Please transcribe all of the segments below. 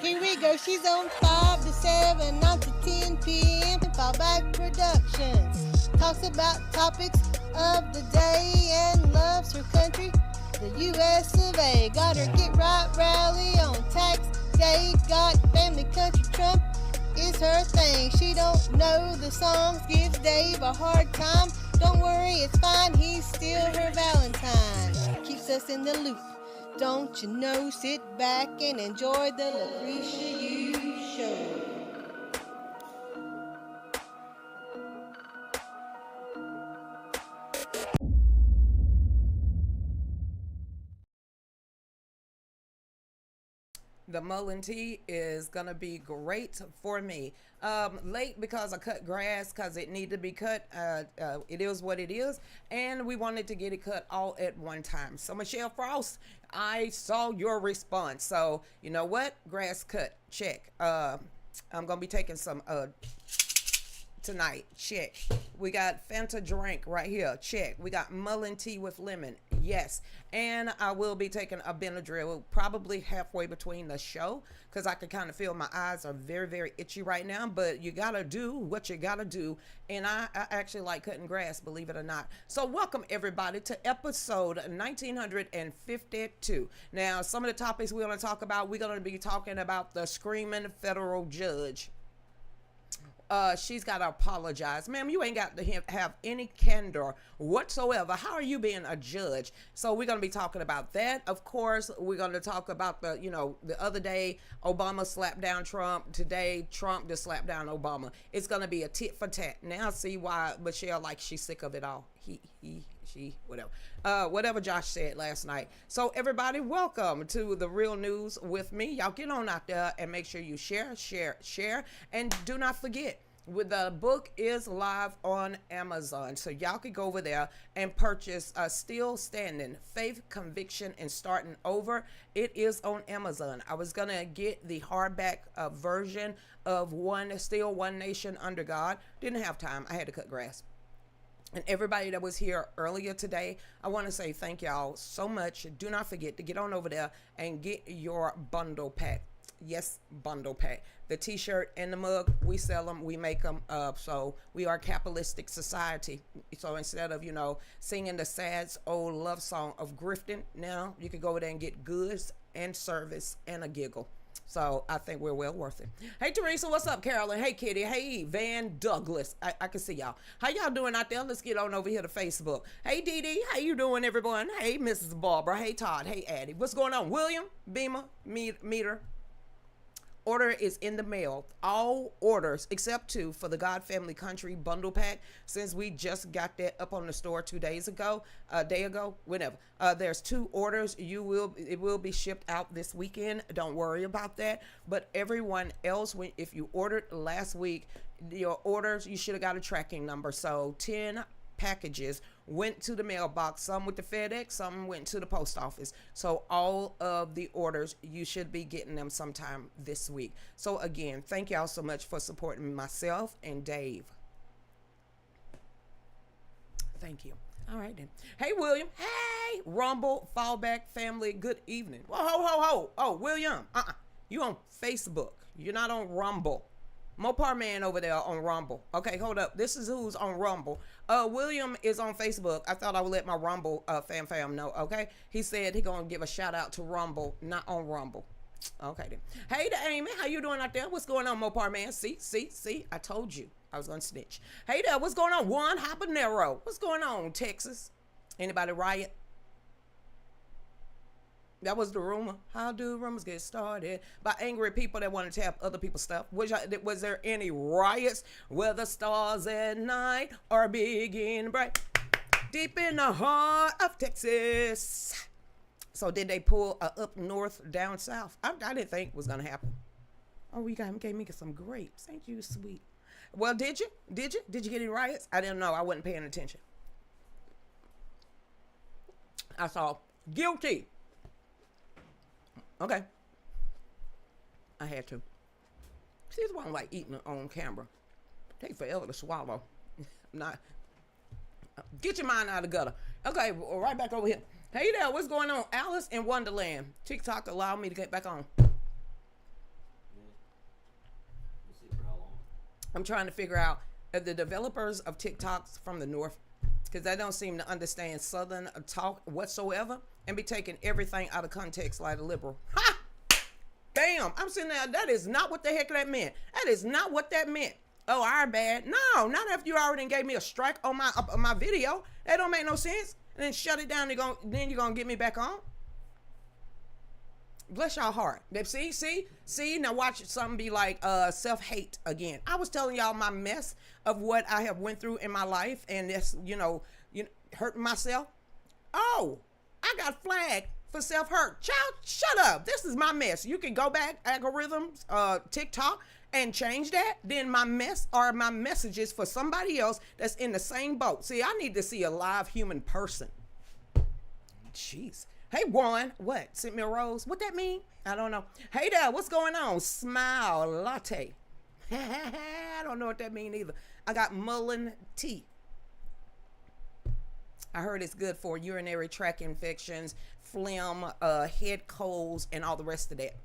Here we go. She's on 5 to 7, 9 to 10 p.m. Fallback Productions. Talks about topics of the day and loves her country, the U.S. of A. Got her Get Right rally on tax day. Got family country Trump is her thing. She don't know the songs, gives Dave a hard time. Don't worry, it's fine, he's still her Valentine. Keeps us in the loop. Don't you know, sit back and enjoy the Lucretia U Show. The mullen tea is gonna be great for me. Late because I cut grass because it needed to be cut. It is what it is, and we wanted to get it cut all at one time. So Michelle Frost, I saw your response. So you know what? Grass cut, check. I'm gonna be taking some tonight, check. We got Fanta drink right here, check. We got mullen tea with lemon, yes. And I will be taking a Benadryl probably halfway between the show because I can kind of feel my eyes are very, very itchy right now. But you gotta do what you gotta do. And I actually like cutting grass, believe it or not. So welcome everybody to episode 1952. Now, some of the topics we're gonna talk about, we're gonna be talking about the screaming federal judge. She's got to apologize. Ma'am, you ain't got to have any candor whatsoever. How are you being a judge? So we're going to be talking about that. Of course, we're going to talk about the other day, Obama slapped down Trump. Today, Trump just slapped down Obama. It's going to be a tit for tat. Now see why Michelle, like, she's sick of it all. She, whatever. Whatever Josh said last night. So everybody, welcome to the Real News with me. Y'all get on out there and make sure you share. And do not forget, the book is live on Amazon. So y'all can go over there and purchase Still Standing, Faith, Conviction, and Starting Over. It is on Amazon. I was going to get the hardback version of One Nation Under God. Didn't have time. I had to cut grass. And everybody that was here earlier today, I want to say thank y'all so much. Do not forget to get on over there and get your bundle pack. Yes, bundle pack. The t-shirt and the mug, we sell them, we make them. So we are a capitalistic society. So instead of, singing the sad old love song of grifting, now you can go over there and get goods and service and a giggle. So I think we're well worth it. Hey, Teresa, what's up, Carolyn? Hey, Kitty. Hey, Van Douglas. I can see y'all. How y'all doing out there? Let's get on over here to Facebook. Hey, Dee Dee. How you doing, everyone? Hey, Mrs. Barbara. Hey, Todd. Hey, Addie. What's going on? William, Beamer, Meter. Order is in the mail. All orders except 2 for the God Family Country bundle pack. Since we just got that up on the store 2 days ago, a day ago, whenever. There's 2 orders. It will be shipped out this weekend. Don't worry about that. But everyone else, if you ordered last week, your orders, you should have got a tracking number. So 10 packages went to the mailbox. Some with the FedEx, some went to the post office. So all of the orders, you should be getting them sometime this week. So again, thank y'all so much for supporting myself and Dave. Thank you. All right then. Hey, William. Hey, Rumble Fallback family. Good evening. Whoa, ho. Oh, William. You on Facebook. You're not on Rumble. Mopar man over there on Rumble. Okay, hold up. This is who's on Rumble. William is on Facebook. I thought I would let my Rumble fam know. Okay, he said he gonna give a shout out to Rumble, not on Rumble. Okay then. Hey to Amy, how you doing out there? What's going on, Mopar man? See. I told you I was gonna snitch. Hey there, what's going on? Juan Habanero. What's going on, Texas? Anybody riot? That was the rumor. How do rumors get started? By angry people that wanted to have other people's stuff. Was there any riots where the stars at night are big and bright? Deep in the heart of Texas. So did they pull up north, down south? I didn't think it was going to happen. Oh, you gave me some grapes. Ain't you sweet? Well, did you? Did you get any riots? I didn't know. I wasn't paying attention. I saw guilty. Okay. I had to. See, this one like eating on camera. Take forever to swallow. Not. Get your mind out of the gutter. Okay, right back over here. Hey there, what's going on? Alice in Wonderland. TikTok allowed me to get back on. I'm trying to figure out the developers of TikToks from the north, because they don't seem to understand Southern talk whatsoever and be taking everything out of context like a liberal. Ha! Bam! I'm sitting there. That is not what the heck that meant. That is not what that meant. Oh, our bad. No, not after you already gave me a strike on my video. That don't make no sense. And then shut it down. Then you're gonna get me back on. Bless your heart. See. Now watch something be like self-hate again. I was telling y'all my mess of what I have went through in my life, and this, hurting myself. Oh, I got flagged for self-hurt. Child, shut up. This is my mess. You can go back, algorithms, TikTok, and change that. Then my mess are my messages for somebody else that's in the same boat. See, I need to see a live human person. Jeez. Hey, Warren, what? Sent me a rose. What that mean? I don't know. Hey there, what's going on? Smile latte. I don't know what that mean either. I got mullein tea. I heard it's good for urinary tract infections, phlegm, head colds, and all the rest of that.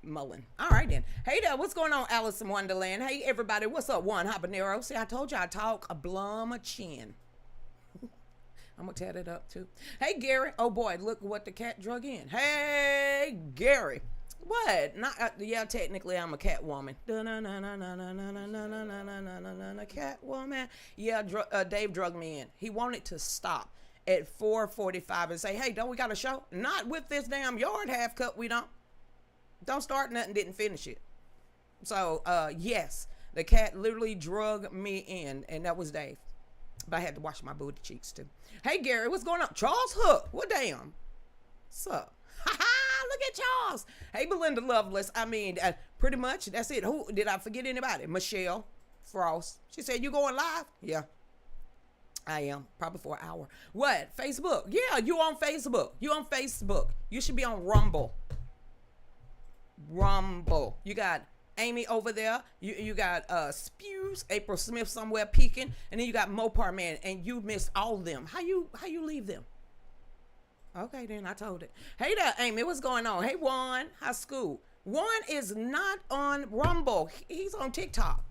Mullein. All right then. Hey there, what's going on, Alice in Wonderland? Hey everybody, what's up, Juan Habanero? See, I told you I talk a blum a chin. I'm gonna tear that up too. Hey Gary, oh boy, look what the cat drug in. Hey Gary, what? Not yeah, technically I'm a cat woman. Cat woman. Yeah, Dave drugged me in. He wanted to stop at 4:45 and say, hey, don't we got a show? Not with this damn yard half cut. We don't start nothing. Didn't finish it. So yes, the cat literally drug me in, and that was Dave. But I had to wash my booty cheeks too. Hey Gary, what's going on? Charles Hook, what damn? What's up? Ha ha! Look at Charles. Hey Belinda Lovelace. I mean, pretty much that's it. Who did I forget anybody? Michelle Frost. She said you going live? Yeah, I am. Probably for an hour. What? Facebook? Yeah, you on Facebook. You on Facebook. You should be on Rumble. Rumble. You got Amy over there. You got Spews, April Smith somewhere peeking, and then you got Mopar Man, and you missed all of them. How you leave them? Okay, then I told it. Hey there, Amy. What's going on? Hey, Juan. How's school? Juan is not on Rumble. He's on TikTok.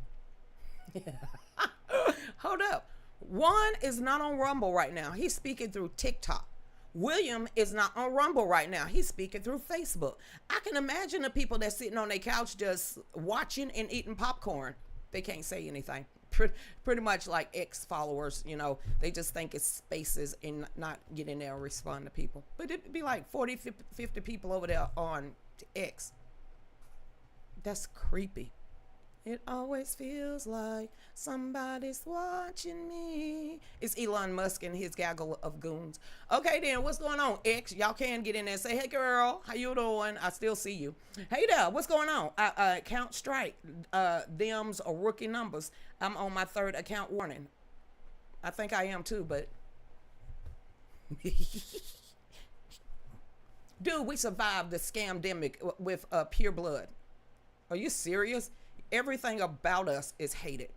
Hold up. Juan is not on Rumble right now. He's speaking through TikTok. William is not on Rumble right now. He's speaking through Facebook. I can imagine the people that's sitting on their couch just watching and eating popcorn. They can't say anything. Pretty much like X followers, they just think it's spaces and not get in there and respond to people. But it'd be like 40, 50 people over there on X. That's creepy. It always feels like somebody's watching me. It's Elon Musk and his gaggle of goons. Okay, then, what's going on, X? Y'all can get in there and say, hey, girl, how you doing? I still see you. Hey there, what's going on? Account strike. Them's are rookie numbers. I'm on my 3rd account warning. I think I am too, but... Dude, we survived the scamdemic with pure blood. Are you serious? Everything about us is hated.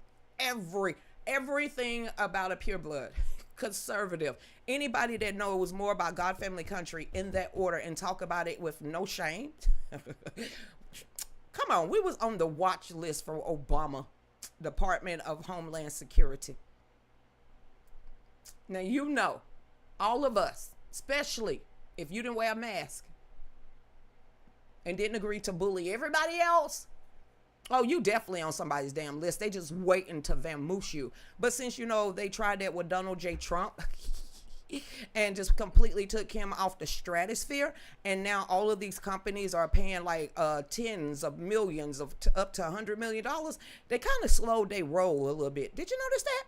Everything about a pure blood. Conservative. Anybody that knows more about God, family, country in that order and talk about it with no shame. Come on, we was on the watch list for Obama, Department of Homeland Security. Now, all of us, especially if you didn't wear a mask and didn't agree to bully everybody else, oh, you definitely on somebody's damn list. They just waiting to vamoose you. But since, they tried that with Donald J. Trump and just completely took him off the stratosphere, and now all of these companies are paying like tens of millions up to $100 million, they kind of slowed their roll a little bit. Did you notice that?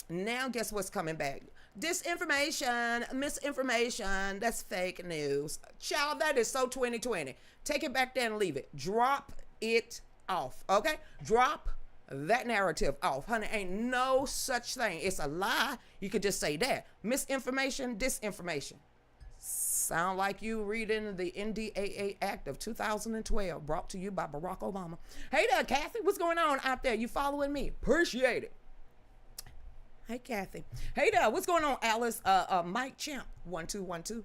Now guess what's coming back? Disinformation, misinformation, that's fake news. Child, that is so 2020. Take it back there and leave it. Drop it off, okay? Drop that narrative off. Honey, ain't no such thing. It's a lie. You could just say that. Misinformation, disinformation. Sound like you reading the NDAA Act of 2012, brought to you by Barack Obama. Hey there, Kathy. What's going on out there? You following me? Appreciate it. Hey, Kathy. Hey there. What's going on, Alice? Mike Champ, 1212.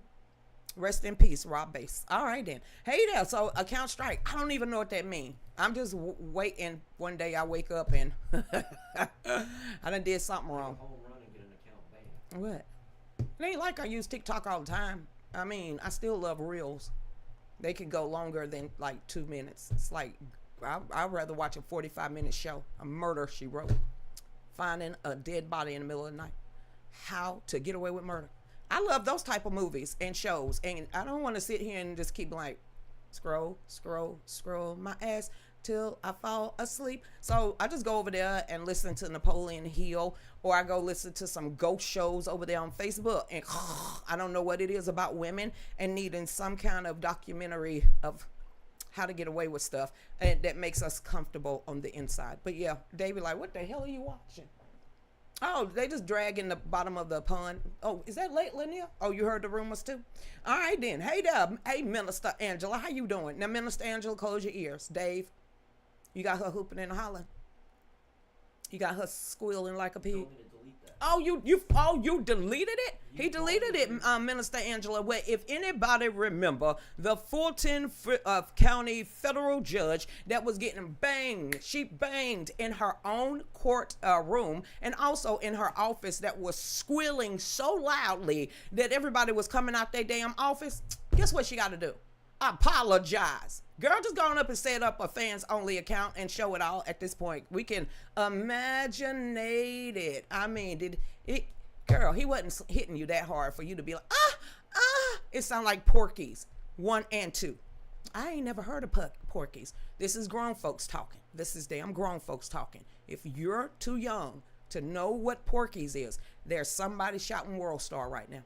Rest in peace, Rob Bass. All right, then. Hey there. So, account strike. I don't even know what that means. I'm just waiting. One day I wake up and I done did something wrong. What? It ain't like I use TikTok all the time. I mean, I still love reels. They can go longer than like 2 minutes. It's like, I'd rather watch a 45-minute show. A murder, she wrote. Finding a dead body in the middle of the night. How to get away with murder. I love those type of movies and shows. And I don't want to sit here and just keep like, scroll my ass till I fall asleep. So I just go over there and listen to Napoleon Hill, or I go listen to some ghost shows over there on Facebook, and I don't know what it is about women and needing some kind of documentary of how to get away with stuff, and that makes us comfortable on the inside. But yeah, David, like, what the hell are you watching? Oh, they just dragging the bottom of the pond. Oh, is that late, Lanier? Oh, you heard the rumors too? All right then. Hey there. Hey, Minister Angela. How you doing? Now, Minister Angela, close your ears. Dave, you got her hooping and hollering. You got her squealing like a pig. Oh, you deleted it? He deleted it, Minister Angela. Well, if anybody remember the Fulton County federal judge that was getting banged, she banged in her own court room and also in her office, that was squealing so loudly that everybody was coming out their damn office. Guess what she got to do? Apologize. Girl, just go on up and set up a fans only account and show it all at this point. We can imaginate it. I mean, girl, he wasn't hitting you that hard for you to be like, it sound like Porky's 1 and 2. I ain't never heard of Porky's. This is grown folks talking. This is damn grown folks talking. If you're too young to know what Porky's is, there's somebody shouting World Star right now.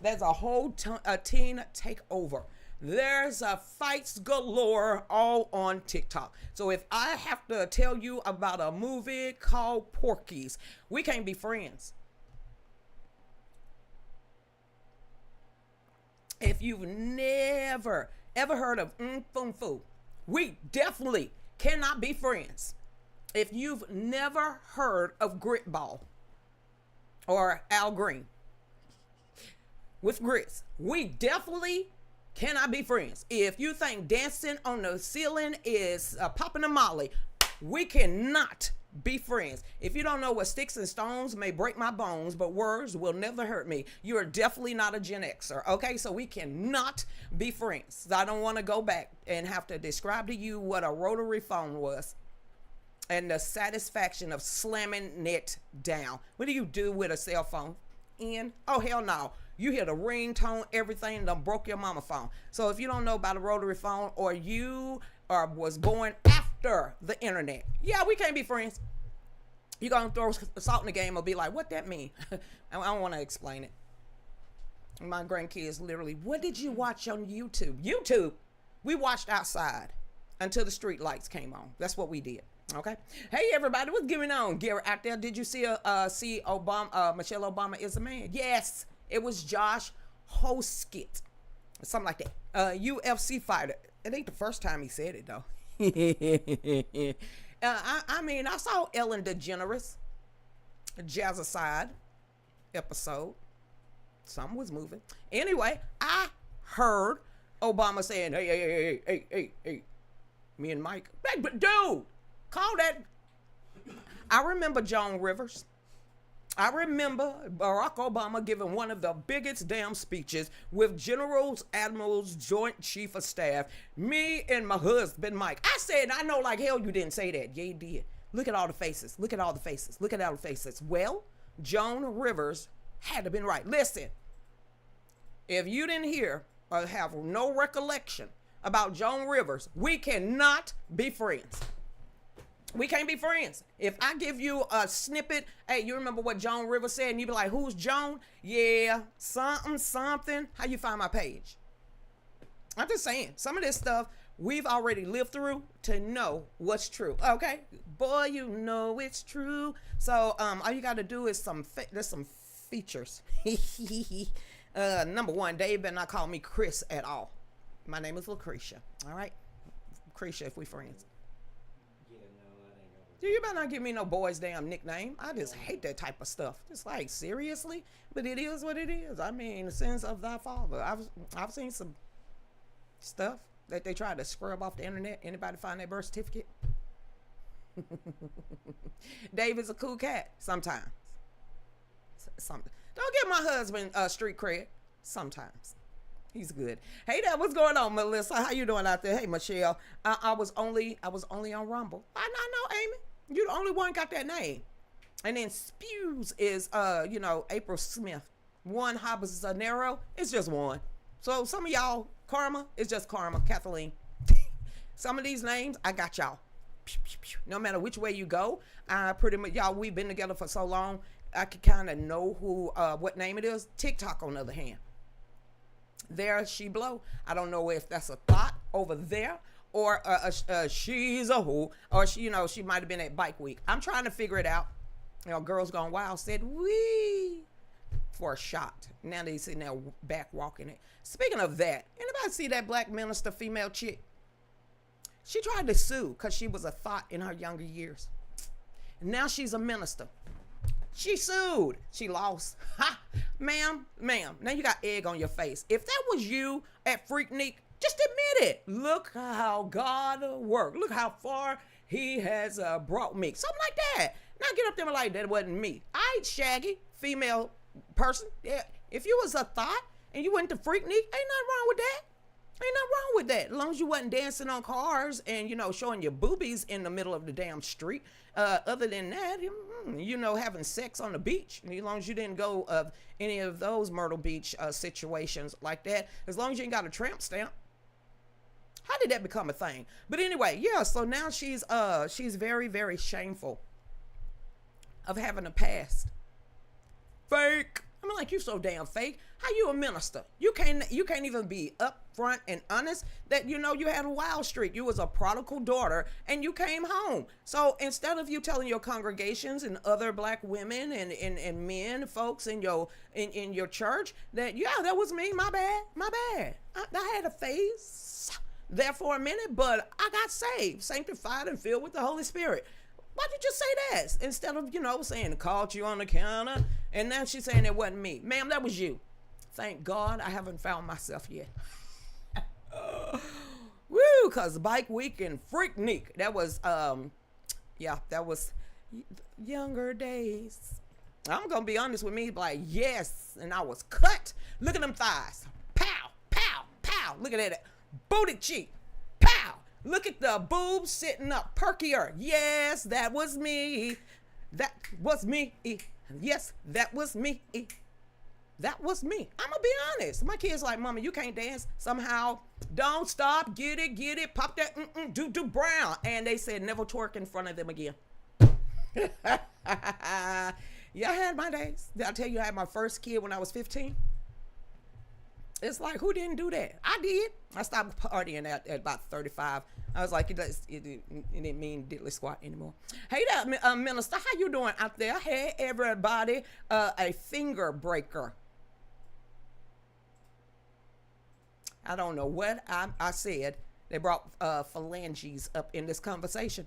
There's a whole teen takeover. There's fights galore all on TikTok. So if I have to tell you about a movie called Porky's, we can't be friends. If you've never ever heard of Fum Fu, we definitely cannot be friends. If you've never heard of grit ball or Al Green with grits, we definitely cannot be friends. If you think dancing on the ceiling is popping a molly, we cannot be friends. If you don't know what sticks and stones may break my bones, but words will never hurt me, you are definitely not a Gen Xer. Okay, so we cannot be friends. I don't want to go back and have to describe to you what a rotary phone was and the satisfaction of slamming it down. What do you do with a cell phone? Oh, hell no. You hear the ringtone, everything done broke your mama phone. So if you don't know about a rotary phone, or you was born after the internet, yeah, we can't be friends. You gonna throw salt in the game or be like, what that mean? I don't want to explain it. My grandkids literally, what did you watch on YouTube? YouTube, we watched outside until the street lights came on. That's what we did. Okay. Hey everybody, what's going on? Gary out there, did you see Obama? Michelle Obama is a man. Yes, it was Josh Hoskett, something like that. UFC fighter. It ain't the first time he said it though. I mean, I saw Ellen DeGeneres Jazzercise episode. Something was moving. Anyway, I heard Obama saying, hey, me and Mike. Hey, but dude, call that. I remember Joan Rivers. I remember Barack Obama giving one of the biggest damn speeches with Generals, Admirals, Joint Chief of Staff, me and my husband, Mike. I said, I know like hell you didn't say that. Yeah, you did. Look at all the faces. Look at all the faces. Look at all the faces. Well, Joan Rivers had to been right. Listen, if you didn't hear or have no recollection about Joan Rivers, we cannot be friends. We can't be friends. If I give you a snippet, hey, you remember what Joan Rivers said, and you be like, who's Joan? Yeah, something. How you find my page? I'm just saying, some of this stuff we've already lived through to know what's true. Okay, boy, you know it's true. So all you got to do is there's some features. Number one, Dave better not call me Chris at all. My name is Lucretia. All right, Lucretia, if we friends. You better not give me no boy's damn nickname. I just hate that type of stuff. It's like, seriously? But it is what it is. I mean, the sins of thy father. I've seen some stuff that they try to scrub off the internet. Anybody find their birth certificate? Dave is a cool cat sometimes. Something. Don't give my husband street cred sometimes. He's good. Hey there, what's going on, Melissa? How you doing out there? Hey, Michelle. I was only on Rumble. I know, Amy. You the only one got that name. And then Spews is April Smith. One Habanero. It's just one. So some of y'all, Karma, it's just Karma, Kathleen. Some of these names, I got y'all. No matter which way you go, pretty much y'all, we've been together for so long, I can kind of know who what name it is. TikTok, on the other hand. There she blow. I don't know if that's a thought over there or she's a who, or she might have been at Bike Week. I'm trying to figure it out. Girls Gone Wild said wee for a shot. Now they sitting there back walking it. Speaking of that, anybody see that black minister female chick? She tried to sue because she was a thought in her younger years. Now she's a minister. She sued. She lost. Ha! Ma'am. Now you got egg on your face. If that was you at Freaknik, just admit it. Look how God worked. Look how far he has brought me. Something like that. Now get up there and like, that wasn't me. I ain't Shaggy, female person. Yeah. If you was a thought and you went to Freaknik, ain't nothing wrong with that. Ain't nothing wrong with that. As long as you wasn't dancing on cars and, showing your boobies in the middle of the damn street. Other than that, having sex on the beach. As long as you didn't go of any of those Myrtle Beach situations like that. As long as you ain't got a tramp stamp. How did that become a thing? But anyway, yeah, so now she's very, very shameful of having a past. Fake. I mean, like, you so damn fake. How you a minister? You can't even be upfront and honest that you had a wild streak. You was a prodigal daughter and you came home. So instead of you telling your congregations and other black women and men, folks in your church that that was me, my bad. I had a phase. there for a minute, but I got saved, sanctified, and filled with the Holy Spirit. Why did you say that instead of, saying caught you on the counter? And now she's saying it wasn't me. Ma'am, that was you. Thank God I haven't found myself yet. Woo, because Bike Week and Freaknik. That was, that was younger days. I'm going to be honest with me, like, yes, and I was cut. Look at them thighs. Pow, pow, pow. Look at that. Booty cheek. Pow. Look at the boobs sitting up perkier. Yes, that was me. That was me. Yes, that was me. That was me. I'm going to be honest. My kids like, Mama, you can't dance. Somehow, don't stop. Get it. Pop that do brown. And they said never twerk in front of them again. Yeah, I had my days. Did I tell you I had my first kid when I was 15? It's like, who didn't do that? I did. I stopped partying at about 35. I was like, it didn't mean diddly squat anymore. Hey there, Minister, how you doing out there? Hey, everybody, a finger breaker. I don't know what I said. They brought phalanges up in this conversation.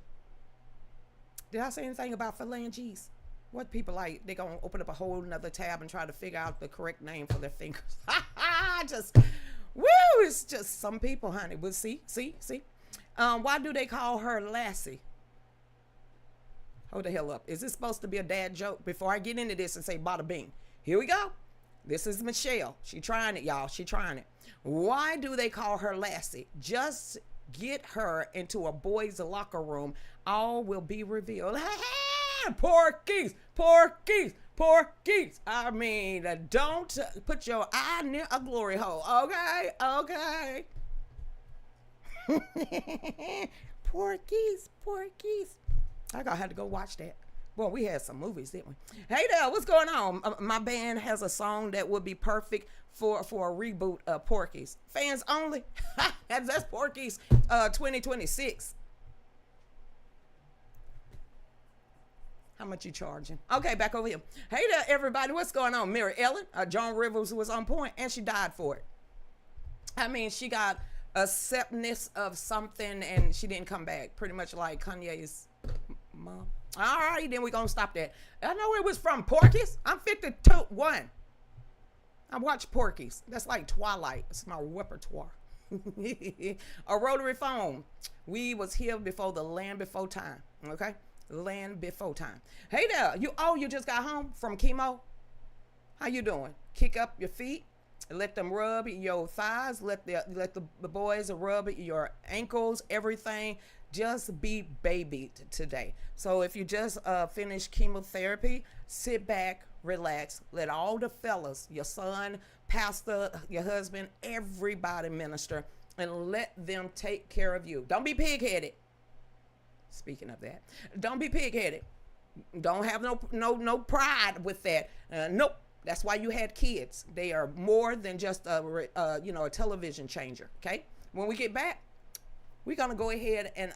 Did I say anything about phalanges? What people like, they gonna open up a whole nother tab and try to figure out the correct name for their fingers. It's just some people, honey. We'll see. Why do they call her Lassie? Hold the hell up. Is this supposed to be a dad joke? Before I get into this and say bada bing. Here we go. This is Michelle. She trying it, y'all. She trying it. Why do they call her Lassie? Just get her into a boy's locker room. All will be revealed. Porkies. I mean, don't put your eye near a glory hole. Okay. Porkies. I had to go watch that. Boy, we had some movies, didn't we? Hey there, what's going on? My band has a song that would be perfect for a reboot of Porkies. Fans only. That's Porkies 2026. How much you charging? Okay, back over here. Hey there, everybody. What's going on? Mary Ellen, Joan Rivers was on point, and she died for it. I mean, she got a septness of something, and she didn't come back. Pretty much like Kanye's mom. All right, then we're going to stop that. I know it was from Porky's. I'm 51. I watch Porky's. That's like Twilight. It's my repertoire. A rotary phone. We was here before the land before time. Okay? Land before time. Hey there. You just got home from chemo? How you doing? Kick up your feet. Let them rub your thighs. Let the boys rub your ankles, everything. Just be babied today. So if you just finished chemotherapy, sit back, relax. Let all the fellas, your son, pastor, your husband, everybody minister, and let them take care of you. Don't be pig-headed. Speaking of that, don't be pig-headed. Don't have no pride with that. Nope. That's why you had kids. They are more than just a television changer. Okay. When we get back, we're gonna go ahead and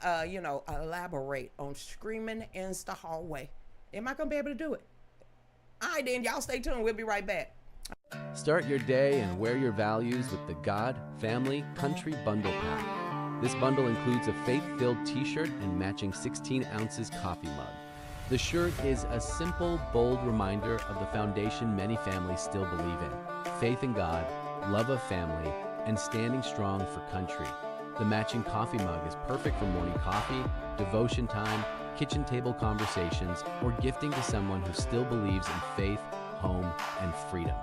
elaborate on screaming in the hallway. Am I gonna be able to do it? All right, then y'all stay tuned. We'll be right back. Start your day and wear your values with the God, Family, Country Bundle Pack. This bundle includes a faith-filled t-shirt and matching 16 ounces coffee mug. The shirt is a simple, bold reminder of the foundation many families still believe in: faith in God, love of family, and standing strong for country. The matching coffee mug is perfect for morning coffee, devotion time, kitchen table conversations, or gifting to someone who still believes in faith, home, and freedom.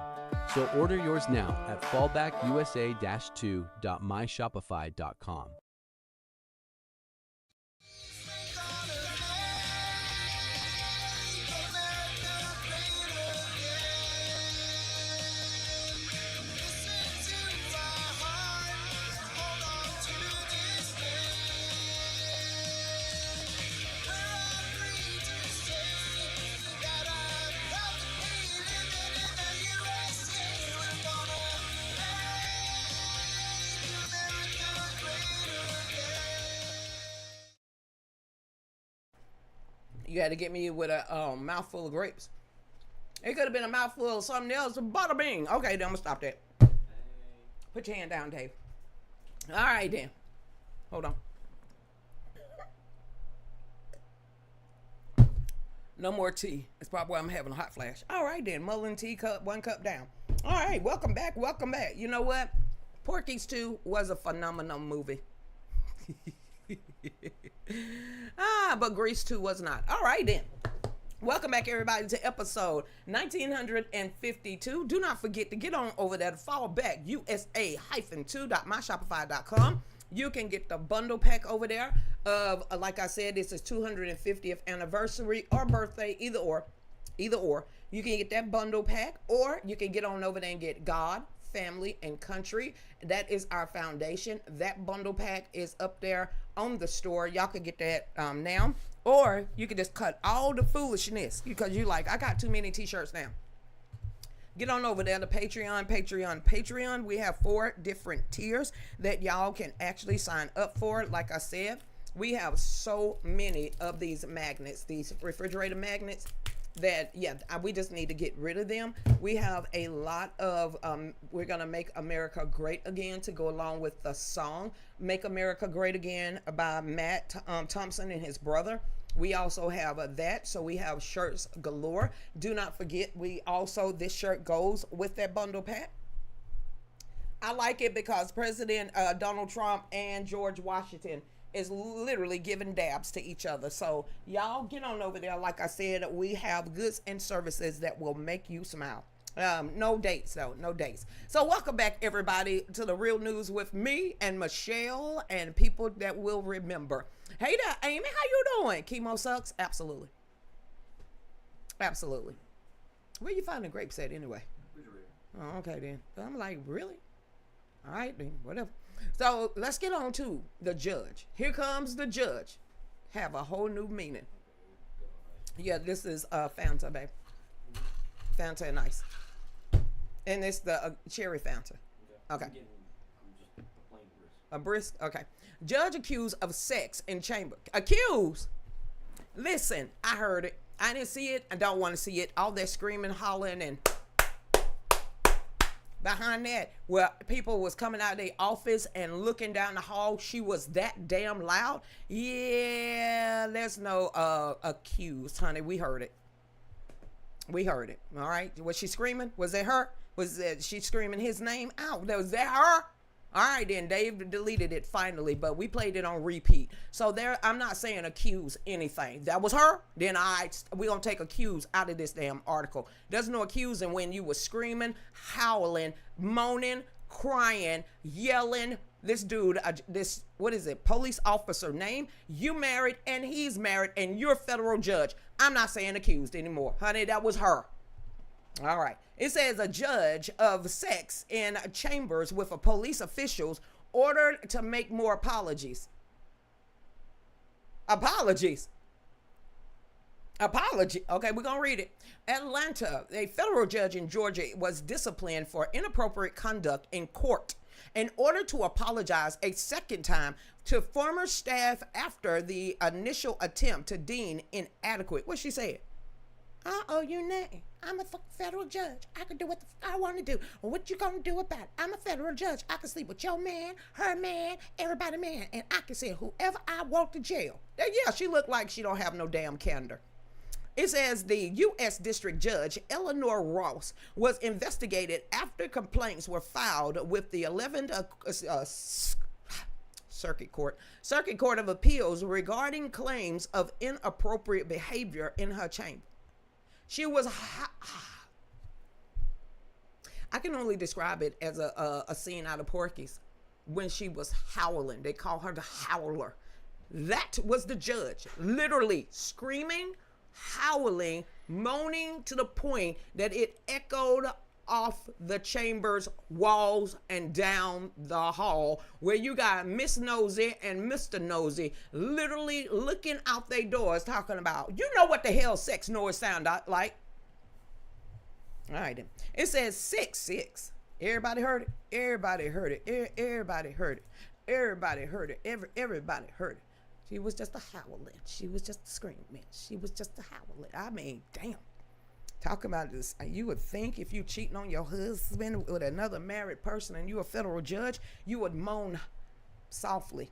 So order yours now at fallbackusa-2.myshopify.com. You had to get me with a mouthful of grapes. It could have been a mouthful of something else. Bada bing. Okay, then I'm going to stop that. Put your hand down, Dave. All right, then. Hold on. No more tea. That's probably why I'm having a hot flash. All right then, Mullen tea cup, 1 cup down. All right, welcome back, welcome back. You know what? Porky's 2 was a phenomenal movie. But Grease 2 was not. All right then. Welcome back, everybody, to episode 1952. Do not forget to get on over there to follow back USA-2.myshopify.com. You can get the bundle pack over there of, like I said, this is 250th anniversary or birthday, either or. Either or. You can get that bundle pack, or you can get on over there and get God, Family, and Country. That is our foundation. That bundle pack is up there on the store. Y'all can get that now. Or you can just cut all the foolishness because you like, I got too many t-shirts now. Get on over there to Patreon. We have 4 different tiers that y'all can actually sign up for. Like I said, we have so many of these magnets, these refrigerator magnets, that, yeah, we just need to get rid of them. We have a lot of, we're going to Make America Great Again to go along with the song Make America Great Again by Matt Thompson and his brother. We also have that, so we have shirts galore. Do not forget, this shirt goes with that bundle pack. I like it because President Donald Trump and George Washington is literally giving dabs to each other. So y'all get on over there. Like I said, we have goods and services that will make you smile. No dates though, no dates. So welcome back, everybody, to the Real News with me and Michelle and people that will remember. Hey there, Amy, how you doing? Chemo sucks? Absolutely. Absolutely. Where you finding grapes at anyway? Oh, okay then. I'm like, really? All right then, whatever. So let's get on to the judge. Here comes the judge. Have a whole new meaning. Yeah, this is Fanta, babe. Fanta and ice. And it's the cherry Fanta. Okay. A brisk? Okay. Judge accused of sex in chamber. Accused? Listen, I heard it. I didn't see it. I don't want to see it. All that screaming, hollering, and behind that, where people was coming out of their office and looking down the hall, she was that damn loud. Yeah, there's no accused, honey. We heard it. We heard it. All right. Was she screaming? Was it her? Was she screaming his name out? Was that her? All right, then Dave deleted it finally, but we played it on repeat. So there, I'm not saying accuse anything. That was her. Then we gonna take accuse out of this damn article. There's no accusing when you were screaming, howling, moaning, crying, yelling. This dude, what is it? Police officer name. You married and he's married and you're a federal judge. I'm not saying accused anymore, honey. That was her. All right. It says a judge of sex in chambers with a police officials ordered to make more apologies. Apologies. Apology. Okay, we're going to read it. Atlanta, a federal judge in Georgia was disciplined for inappropriate conduct in court in order to apologize a second time to former staff after the initial attempt to deem inadequate. What she said? I owe you nothing. I'm a federal judge. I can do what the I want to do. Well, what you gonna do about it? I'm a federal judge. I can sleep with your man, her man, everybody man, and I can send whoever I want to jail. Yeah, she looked like she don't have no damn candor. It says the U.S. District Judge Eleanor Ross was investigated after complaints were filed with the 11th Circuit Court of Appeals regarding claims of inappropriate behavior in her chamber. She was, I can only describe it as a scene out of Porky's when she was howling. They call her the howler. That was the judge, literally screaming, howling, moaning to the point that it echoed off the chamber's walls and down the hall, where you got Miss Nosy and Mr. Nosy literally looking out their doors talking about, you know what the hell sex noise sound like. All right then. It says 6-6. Everybody heard it. Everybody heard it. Everybody heard it. Everybody heard it. Everybody heard it. She was just a howling. She was just a screaming. She was just a howling. I mean, damn. Talking about this, you would think if you cheating on your husband with another married person and you a federal judge, you would moan softly.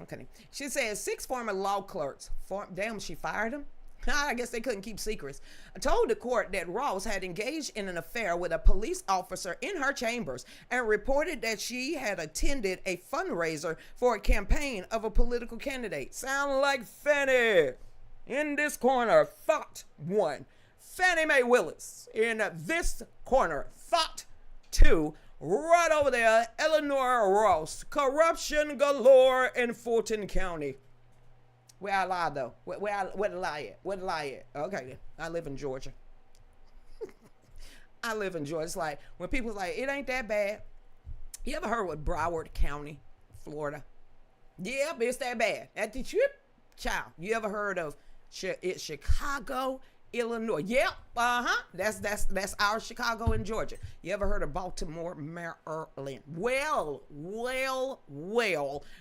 Okay. She says 6 former law clerks, damn, she fired them. I guess they couldn't keep secrets. Told the court that Ross had engaged in an affair with a police officer in her chambers and reported that she had attended a fundraiser for a campaign of a political candidate. Sound like Fannie in this corner, thought 1. Fannie Mae Willis in this corner, thought 2. Right over there, Eleanor Ross. Corruption galore in Fulton County. Where I lie, though? Where the lie at? Where the lie at? Okay, then. I live in Georgia. I live in Georgia. It's like, when people's like, it ain't that bad. You ever heard of Broward County, Florida? Yeah, but it's that bad. At the trip, child. You ever heard of it's Chicago, Illinois? Yep, That's our Chicago and Georgia. You ever heard of Baltimore, Maryland? Well.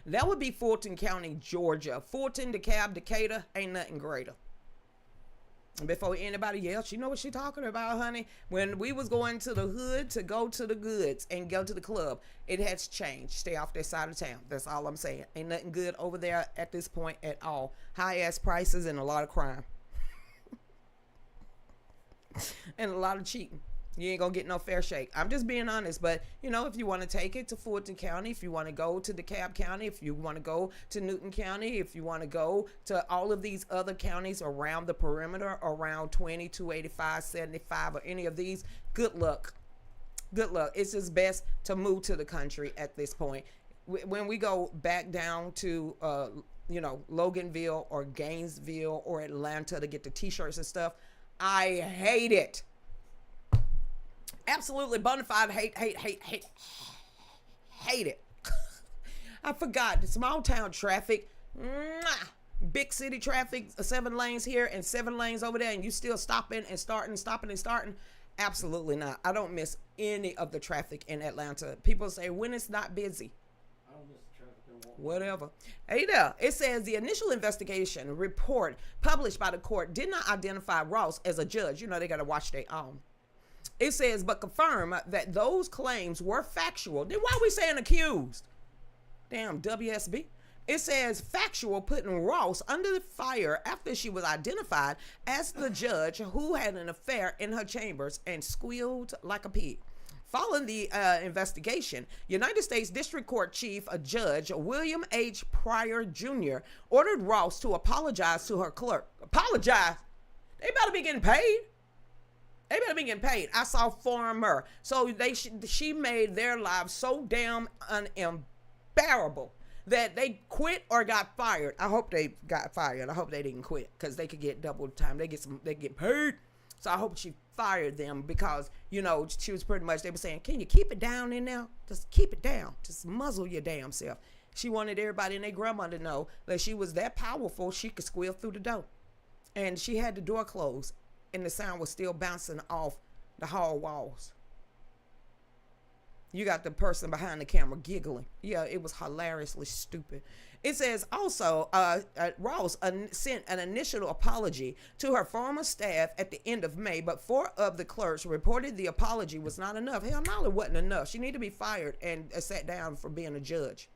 That would be Fulton County, Georgia. Fulton, DeKalb, Decatur, ain't nothing greater. And before anybody else, you know what she talking about, honey? When we was going to the hood to go to the goods and go to the club, it has changed. Stay off that side of town. That's all I'm saying. Ain't nothing good over there at this point at all. High ass prices and a lot of crime. And a lot of cheating. You ain't gonna get no fair shake. I'm just being honest, but you know, if you want to take it to Fulton County, if you want to go to DeKalb County, if you want to go to Newton County, if you want to go to all of these other counties around the perimeter, around 20, 285, 75, or any of these, good luck. Good luck. It's just best to move to the country at this point. When we go back down to, Loganville or Gainesville or Atlanta to get the t-shirts and stuff, I hate it. Absolutely bona fide hate it. I forgot the small town traffic, big city traffic, 7 lanes here and 7 lanes over there, and you still stopping and starting. Absolutely not. I don't miss any of the traffic in Atlanta. People say when it's not busy. Whatever. Hey there. It says the initial investigation report published by the court did not identify Ross as a judge. You know, they got to watch their own. It says, but confirm that those claims were factual. Then why are we saying accused? Damn, WSB. It says factual, putting Ross under the fire after she was identified as the judge who had an affair in her chambers and squealed like a pig. Following the investigation, United States District Court Chief Judge William H. Pryor Jr. ordered Ross to apologize to her clerk. Apologize? They better be getting paid. I saw former. So she made their lives so damn unbearable that they quit or got fired. I hope they got fired. I hope they didn't quit because they could get double time. They get paid. So I hope she fired them because, she was pretty much, they were saying, can you keep it down in there? Just keep it down. Just muzzle your damn self. She wanted everybody and their grandma to know that she was that powerful she could squeal through the door. And she had the door closed and the sound was still bouncing off the hall walls. You got the person behind the camera giggling. Yeah, it was hilariously stupid. It says also, Ross sent an initial apology to her former staff at the end of May, but 4 of the clerks reported the apology was not enough. Hell no, it wasn't enough. She needed to be fired and sat down for being a judge,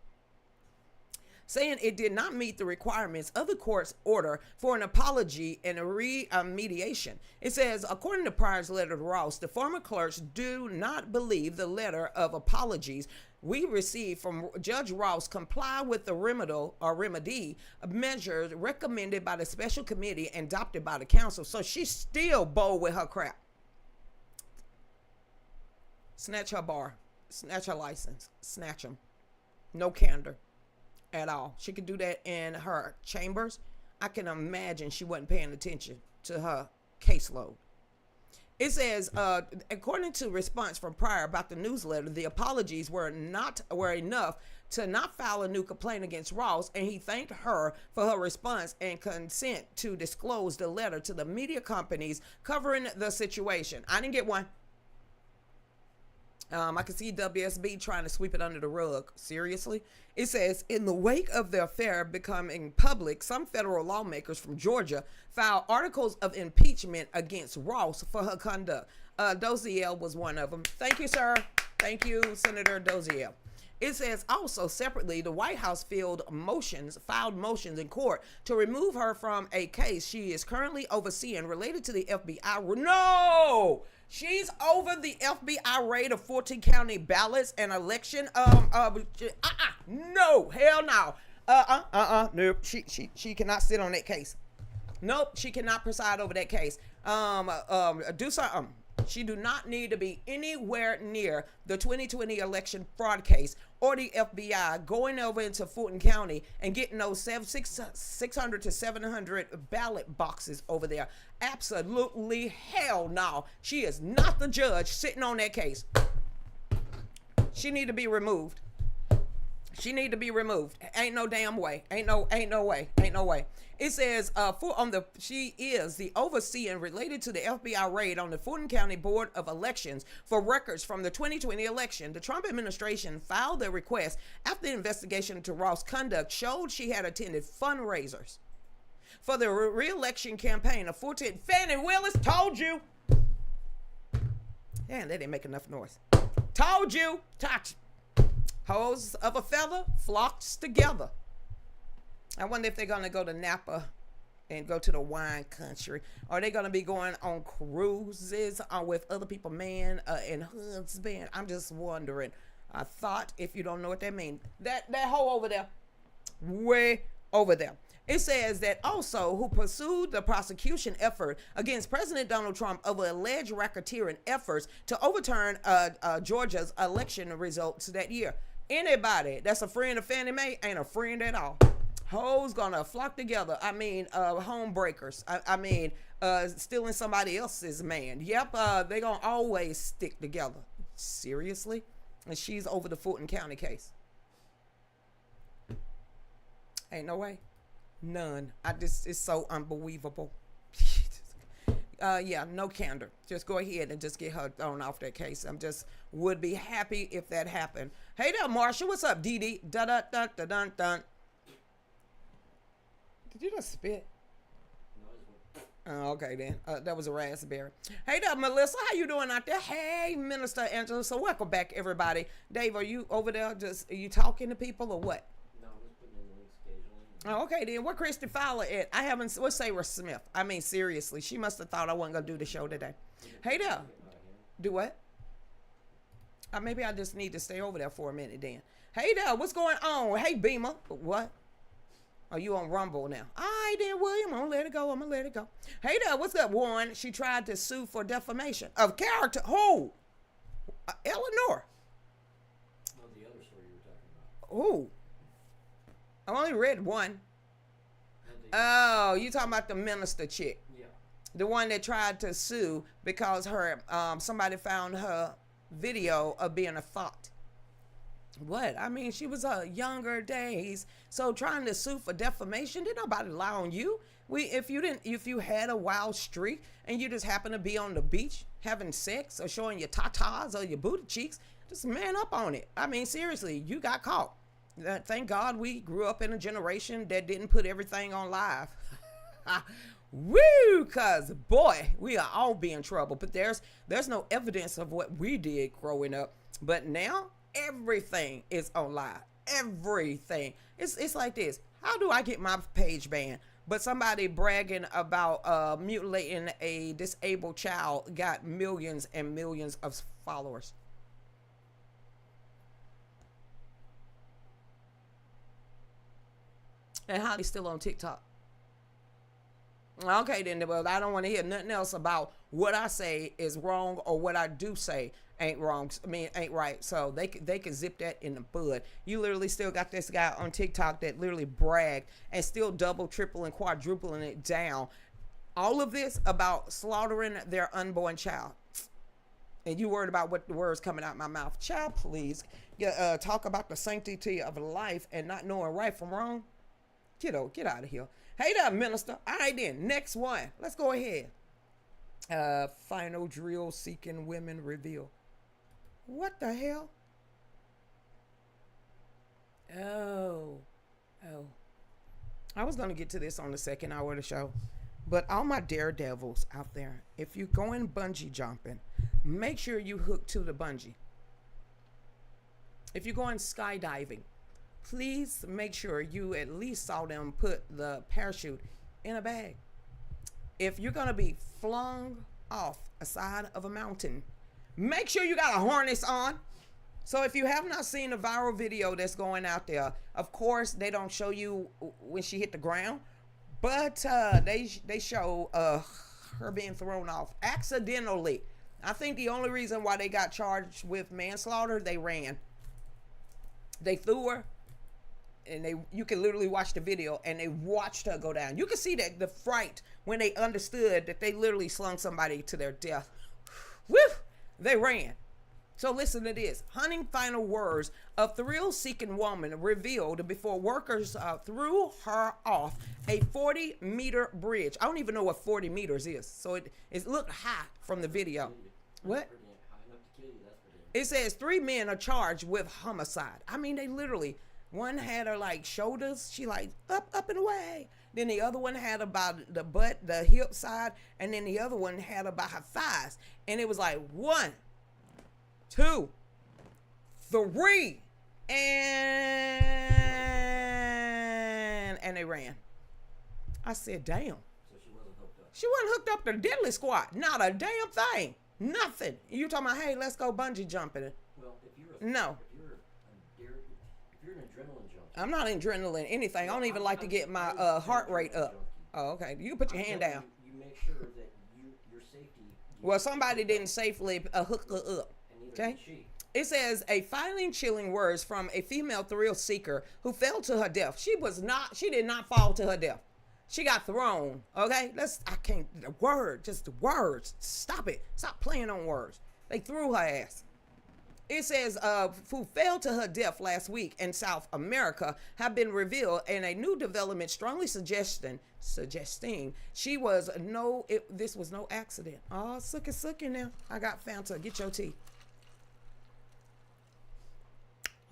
saying it did not meet the requirements of the court's order for an apology and a remediation. It says, according to Pryor's letter to Ross, the former clerks do not believe the letter of apologies we received from Judge Ross comply with the remedy measures recommended by the special committee and adopted by the council. So she's still bold with her crap. Snatch her bar, snatch her license, snatch them. No candor at all. She could do that in her chambers. I can imagine she wasn't paying attention to her caseload. It says, according to response from Pryor about the newsletter, the apologies were enough to not file a new complaint against Ross, and he thanked her for her response and consent to disclose the letter to the media companies covering the situation. I didn't get one. I can see WSB trying to sweep it under the rug. Seriously? It says, in the wake of the affair becoming public, some federal lawmakers from Georgia filed articles of impeachment against Ross for her conduct. Dozier was one of them. Thank you, sir. Thank you, Senator Dozier. It says also separately, the White House filed motions in court to remove her from a case she is currently overseeing related to the FBI. No, she's over the FBI raid of 14 county ballots and election. No, hell no. Nope. She cannot sit on that case. Nope, she cannot preside over that case. Do something. She do not need to be anywhere near the 2020 election fraud case or the FBI going over into Fulton County and getting those 600 to 700 ballot boxes over there. Absolutely hell no. She is not the judge sitting on that case. She need to be removed. She need to be removed. Ain't no damn way. Ain't no way. It says she is the overseer related to the FBI raid on the Fulton County Board of Elections for records from the 2020 election. The Trump administration filed their request after the investigation into Ross' conduct showed she had attended fundraisers for the re-election campaign of 14. Fannie Willis told you. Damn, they didn't make enough noise. Told you. Touch. Hoes of a feather flocks together. I wonder if they're going to go to Napa and go to the wine country. Are they going to be going on cruises with other people, man, and husband? I'm just wondering. I thought, if you don't know what that means, that hoe over there, way over there. It says that also who pursued the prosecution effort against President Donald Trump of alleged racketeering efforts to overturn Georgia's election results that year. Anybody that's a friend of Fannie Mae ain't a friend at all. Hoes gonna flock together. I mean, home breakers. I mean, stealing somebody else's man. Yep, they gonna always stick together. Seriously? And she's over the Fulton County case. Ain't no way. None. It's so unbelievable. Yeah, no candor. Just go ahead and just get her thrown off that case. Would be happy if that happened. Hey there, Marsha. What's up, Dee Dee? Dun dun dun dun dun dun. Did you just spit? Oh, okay then. That was a raspberry. Hey there, Melissa. How you doing out there? Hey, Minister Angela. So welcome back, everybody. Dave, are you over there? Are you talking to people or what? No, I'm just putting in the links occasionally. Oh, okay then. Where Christy Fowler at? I haven't. What's Sarah Smith? I mean, seriously, she must have thought I wasn't gonna do the show today. Hey there. Do what? Maybe I just need to stay over there for a minute then. Hey there. What's going on? Hey, Beamer. What? Are you on Rumble now? All right then, William. I'm gonna let it go. Hey there. What's up, Warren? She tried to sue for defamation of character. Who? Eleanor. Oh, the other story you were talking about. Who? I only read one. Oh, you talking about the minister chick? Yeah. The one that tried to sue because her somebody found her video of being a thought. What? I mean, she was younger days, so trying to sue for defamation. Did nobody lie on you? If you had a wild streak and you just happen to be on the beach having sex or showing your tatas or your booty cheeks, just man up on it. I mean, seriously, you got caught. Thank God we grew up in a generation that didn't put everything on live. Woo, cause boy, we are all be in trouble. But there's no evidence of what we did growing up. But now everything is on live. Everything. It's like this. How do I get my page banned? But somebody bragging about mutilating a disabled child got millions and millions of followers. And Holly's still on TikTok. Okay, then, well, I don't want to hear nothing else about what I say is wrong or what I do say ain't wrong. I mean, ain't right. So they can zip that in the bud. You literally still got this guy on TikTok that literally bragged and still double, triple, and quadrupling it down. All of this about slaughtering their unborn child. And you worried about what the words coming out my mouth. Child, please. Talk about the sanctity of life and not knowing right from wrong. Get out of here. Hey there, minister. All right then, next one. Let's go ahead. Final drill seeking women reveal. What the hell? Oh. I was going to get to this on the second hour of the show. But all my daredevils out there, if you're going bungee jumping, make sure you hook to the bungee. If you're going skydiving, please make sure you at least saw them put the parachute in a bag. If you're going to be flung off a side of a mountain, make sure you got a harness on. So if you have not seen a viral video that's going out there, of course they don't show you when she hit the ground, but they show her being thrown off accidentally. I think the only reason why they got charged with manslaughter, they ran. They threw her, and you can literally watch the video, and they watched her go down. You can see that the fright when they understood that they literally slung somebody to their death. Woo! They ran. So listen to this. Hunting final words. A thrill-seeking woman revealed before workers threw her off a 40-meter bridge. I don't even know what 40 meters is. So it looked high from the video. What? It says 3 men are charged with homicide. I mean, they literally, one had her like shoulders. She like up and away. Then the other one had about the butt, the hip side. And then the other one had about her thighs. And it was like 1, 2, 3, and they ran. I said, damn. So she wasn't hooked up. She wasn't hooked up to the diddly squat. Not a damn thing. Nothing. You talking about, hey, let's go bungee jumping. Well, if you're an adrenaline junkie. I'm not adrenaline anything. I don't even like to get my heart rate up. Oh, okay. You can put your hand down. You make sure that your safety. Well, somebody didn't safely hook her up. Okay. It says a finally chilling words from a female thrill seeker who fell to her death. She did not fall to her death. She got thrown. Okay. The words. Stop it. Stop playing on words. They threw her ass. It says who fell to her death last week in South America have been revealed, and a new development strongly suggesting this was no accident. Oh, sucky now. I got Fanta. Get your tea.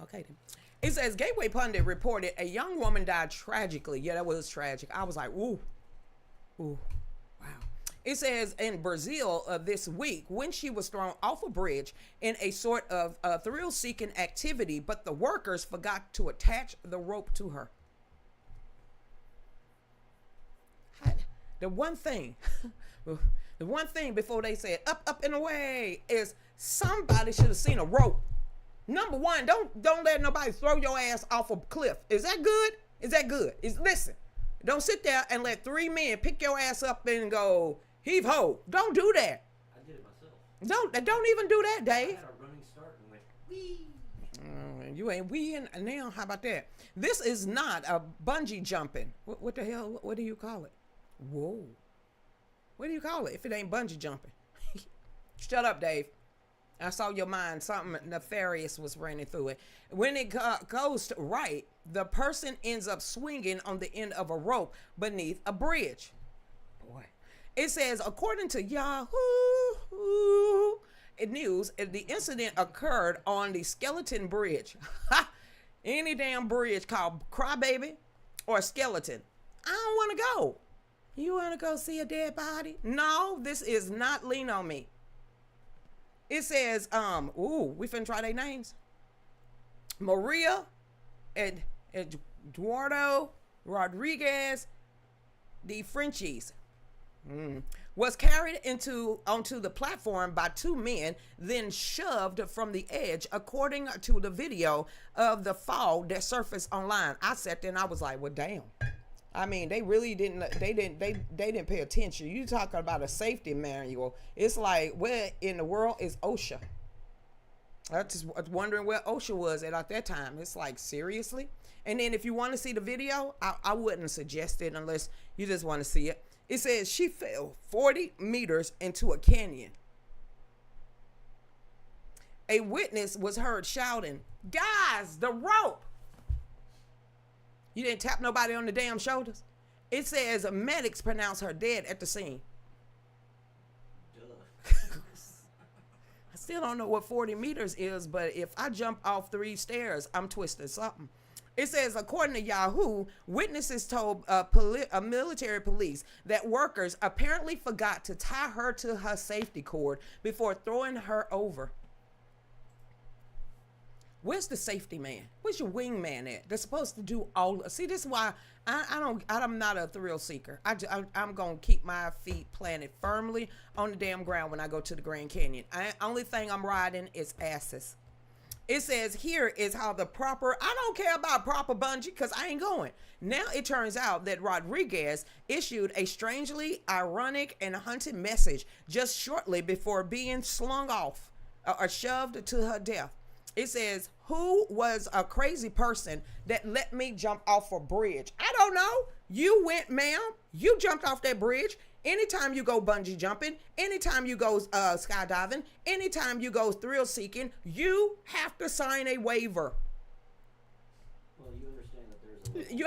Okay then. It says Gateway Pundit reported a young woman died tragically. Yeah, that was tragic. I was like, ooh, wow. It says in Brazil this week when she was thrown off a bridge in a sort of thrill-seeking activity, but the workers forgot to attach the rope to her. The one thing before they said up and away is somebody should have seen a rope. Number one, don't let nobody throw your ass off a cliff. Is that good? Is that good? Listen, don't sit there and let 3 men pick your ass up and go heave ho. Don't do that. I did it myself. Don't even do that, Dave. I had a running start and went wee. You ain't weeing now. How about that? This is not a bungee jumping. What the hell? What do you call it? Whoa. What do you call it if it ain't bungee jumping? Shut up, Dave. I saw your mind. Something nefarious was running through it. When it goes right, the person ends up swinging on the end of a rope beneath a bridge. Boy. It says, according to Yahoo News, the incident occurred on the Skeleton Bridge. Any damn bridge called Crybaby or Skeleton. I don't want to go. You want to go see a dead body? No, this is not Lean on Me. It says, we finna try their names. Maria and Eduardo Rodriguez, the Frenchies, was carried onto the platform by 2 men, then shoved from the edge, according to the video of the fall that surfaced online. I sat there and I was like, well, damn. I mean, they really didn't pay attention. You talking about a safety manual. It's like, where in the world is OSHA? I just wondering where OSHA was at that time. It's like, seriously? And then if you want to see the video, I wouldn't suggest it unless you just want to see it. It says she fell 40 meters into a canyon. A witness was heard shouting, guys, the rope. You didn't tap nobody on the damn shoulders. It says medics pronounced her dead at the scene. Duh. I still don't know what 40 meters is, but if I jump off 3 stairs, I'm twisting something. It says, according to Yahoo, witnesses told military police that workers apparently forgot to tie her to her safety cord before throwing her over. Where's the safety man? Where's your wingman at? They're supposed to do all. See, this is why I'm not a thrill seeker. I'm gonna keep my feet planted firmly on the damn ground when I go to the Grand Canyon. Only thing I'm riding is asses. It says here is how the proper, I don't care about proper bungee because I ain't going. Now it turns out that Rodriguez issued a strangely ironic and hunted message just shortly before being slung off or shoved to her death. It says, who was a crazy person that let me jump off a bridge? I don't know. You went, ma'am. You jumped off that bridge. Anytime you go bungee jumping, anytime you go skydiving, anytime you go thrill seeking, you have to sign a waiver. Well, you understand that there's a You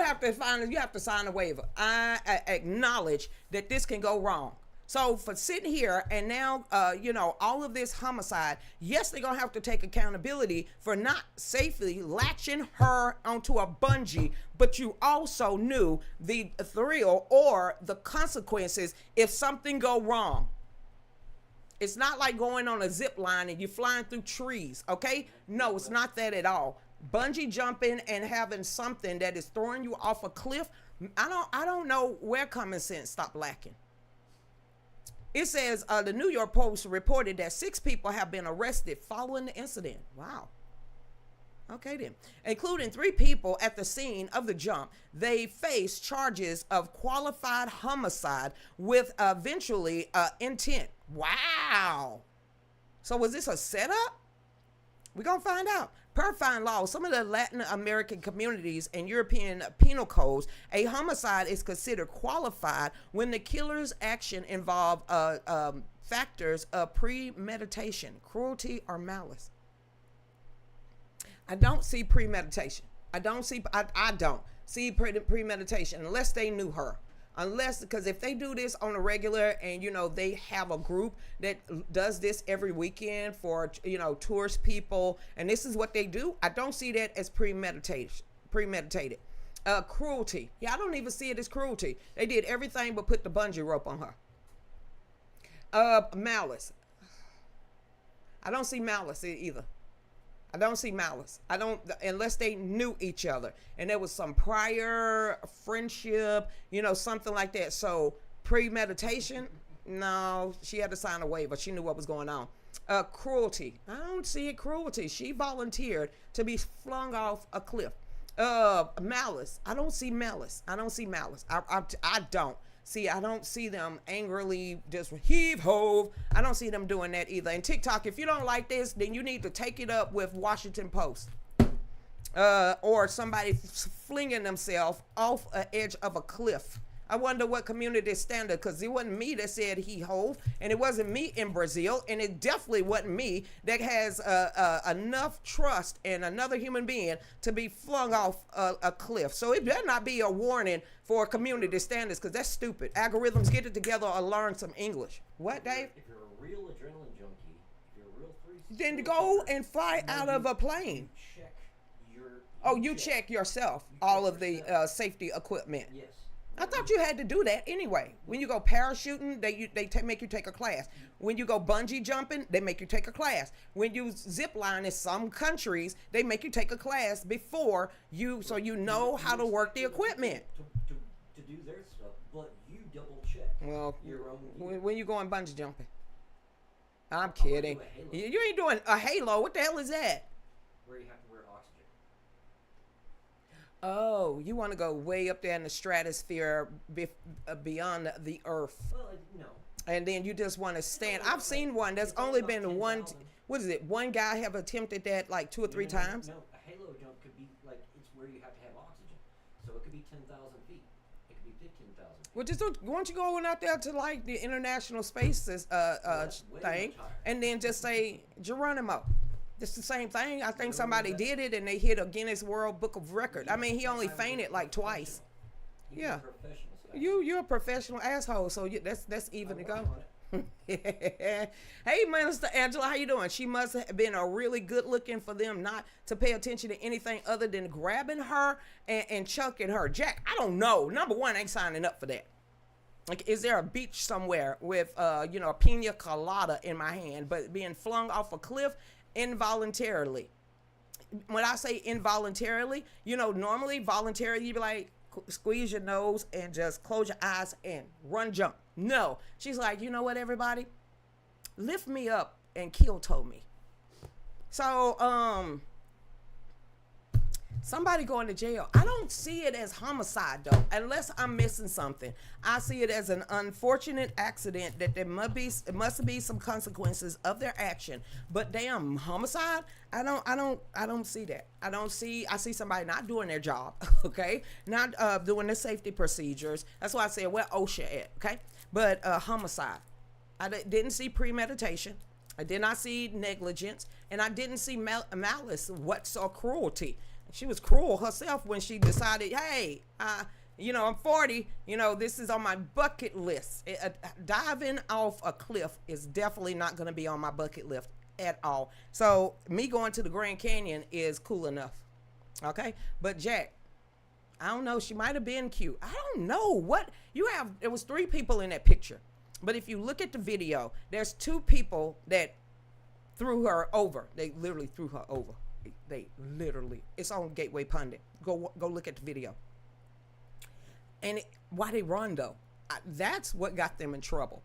have to sign a waiver. I acknowledge that this can go wrong. So for sitting here and now, all of this homicide, yes, they're going to have to take accountability for not safely latching her onto a bungee, but you also knew the thrill or the consequences if something go wrong. It's not like going on a zip line and you're flying through trees, okay? No, it's not that at all. Bungee jumping and having something that is throwing you off a cliff, I don't know where common sense stopped lacking. It says the New York Post reported that 6 people have been arrested following the incident. Wow. Okay then. Including 3 people at the scene of the jump. They face charges of qualified homicide with eventually intent. Wow. So was this a setup? We're going to find out. Per fine law, some of the Latin American communities and European penal codes, a homicide is considered qualified when the killer's action involve factors of premeditation, cruelty, or malice. I don't see premeditation. I don't see premeditation unless they knew her. Because if they do this on a regular and, they have a group that does this every weekend for, tourist people, and this is what they do, I don't see that as premeditated. Cruelty. Yeah, I don't even see it as cruelty. They did everything but put the bungee rope on her. Malice. I don't see malice either. I don't see malice. Unless they knew each other and there was some prior friendship, something like that. So premeditation, no, she had to sign a waiver. She knew what was going on. Cruelty. I don't see it cruelty. She volunteered to be flung off a cliff. Malice. I don't see malice. I don't don't. See, I don't see them angrily just heave-ho. I don't see them doing that either. And TikTok, if you don't like this, then you need to take it up with Washington Post. Or somebody flinging themselves off an edge of a cliff. I wonder what community standard, because it wasn't me that said he hove, and it wasn't me in Brazil, and it definitely wasn't me that has enough trust in another human being to be flung off a cliff. So it better not be a warning for community standards, because that's stupid. Algorithms, get it together or learn some English. What, Dave? If you're a real adrenaline junkie, if you're a real then go and fly out of a plane. You check yourself, all of the safety equipment. Yes. I thought you had to do that anyway. When you go parachuting, they make you take a class. When you go bungee jumping, they make you take a class. When you zip line in some countries, they make you take a class before so you know how to work the equipment. To do their stuff, but you double check. Well, your own when you going bungee jumping? I'm kidding. You ain't doing a halo. What the hell is that? Where you have to wear oxygen. Oh, you want to go way up there in the stratosphere beyond the earth. Well, no. And then you just want to stand. I've seen one. There's only been one. What is it? One guy have attempted that like 2 or 3 times. No, a halo jump could be like, it's where you have to have oxygen. So it could be 10,000 feet. It could be 15,000 feet. Well, just why don't you go out there to like the International Space thing, and then just say Geronimo. It's the same thing. I think somebody did it and they hit a Guinness World Book of Record. I mean, he only fainted like twice. Yeah. You're a professional asshole, so that's even to go. Hey, Minister Angela, how you doing? She must have been a really good looking for them not to pay attention to anything other than grabbing her and chucking her. Jack, I don't know. Number one, I ain't signing up for that. Like, is there a beach somewhere with a pina colada in my hand, but being flung off a cliff involuntarily? when I say involuntarily, normally voluntarily you be like, squeeze your nose and just close your eyes and run jump. No, she's like, you know what, everybody, lift me up and kill toe me. So somebody going to jail. I don't see it as homicide though, unless I'm missing something. I see it as an unfortunate accident that there must be some consequences of their action. But damn, homicide? I don't see that. I see somebody not doing their job, okay? Not doing the safety procedures. That's why I said where OSHA at, okay? But homicide. I didn't see premeditation. I did not see negligence, and I didn't see malice, or cruelty. She was cruel herself when she decided, hey, I'm 40, this is on my bucket list. Diving off a cliff is definitely not going to be on my bucket list at all. So me going to the Grand Canyon is cool enough. Okay. But Jack, I don't know. She might have been cute. I don't know what there was 3 people in that picture. But if you look at the video, there's 2 people that threw her over. They literally threw her over. It's on Gateway Pundit. Go look at the video. And why they run though? That's what got them in trouble.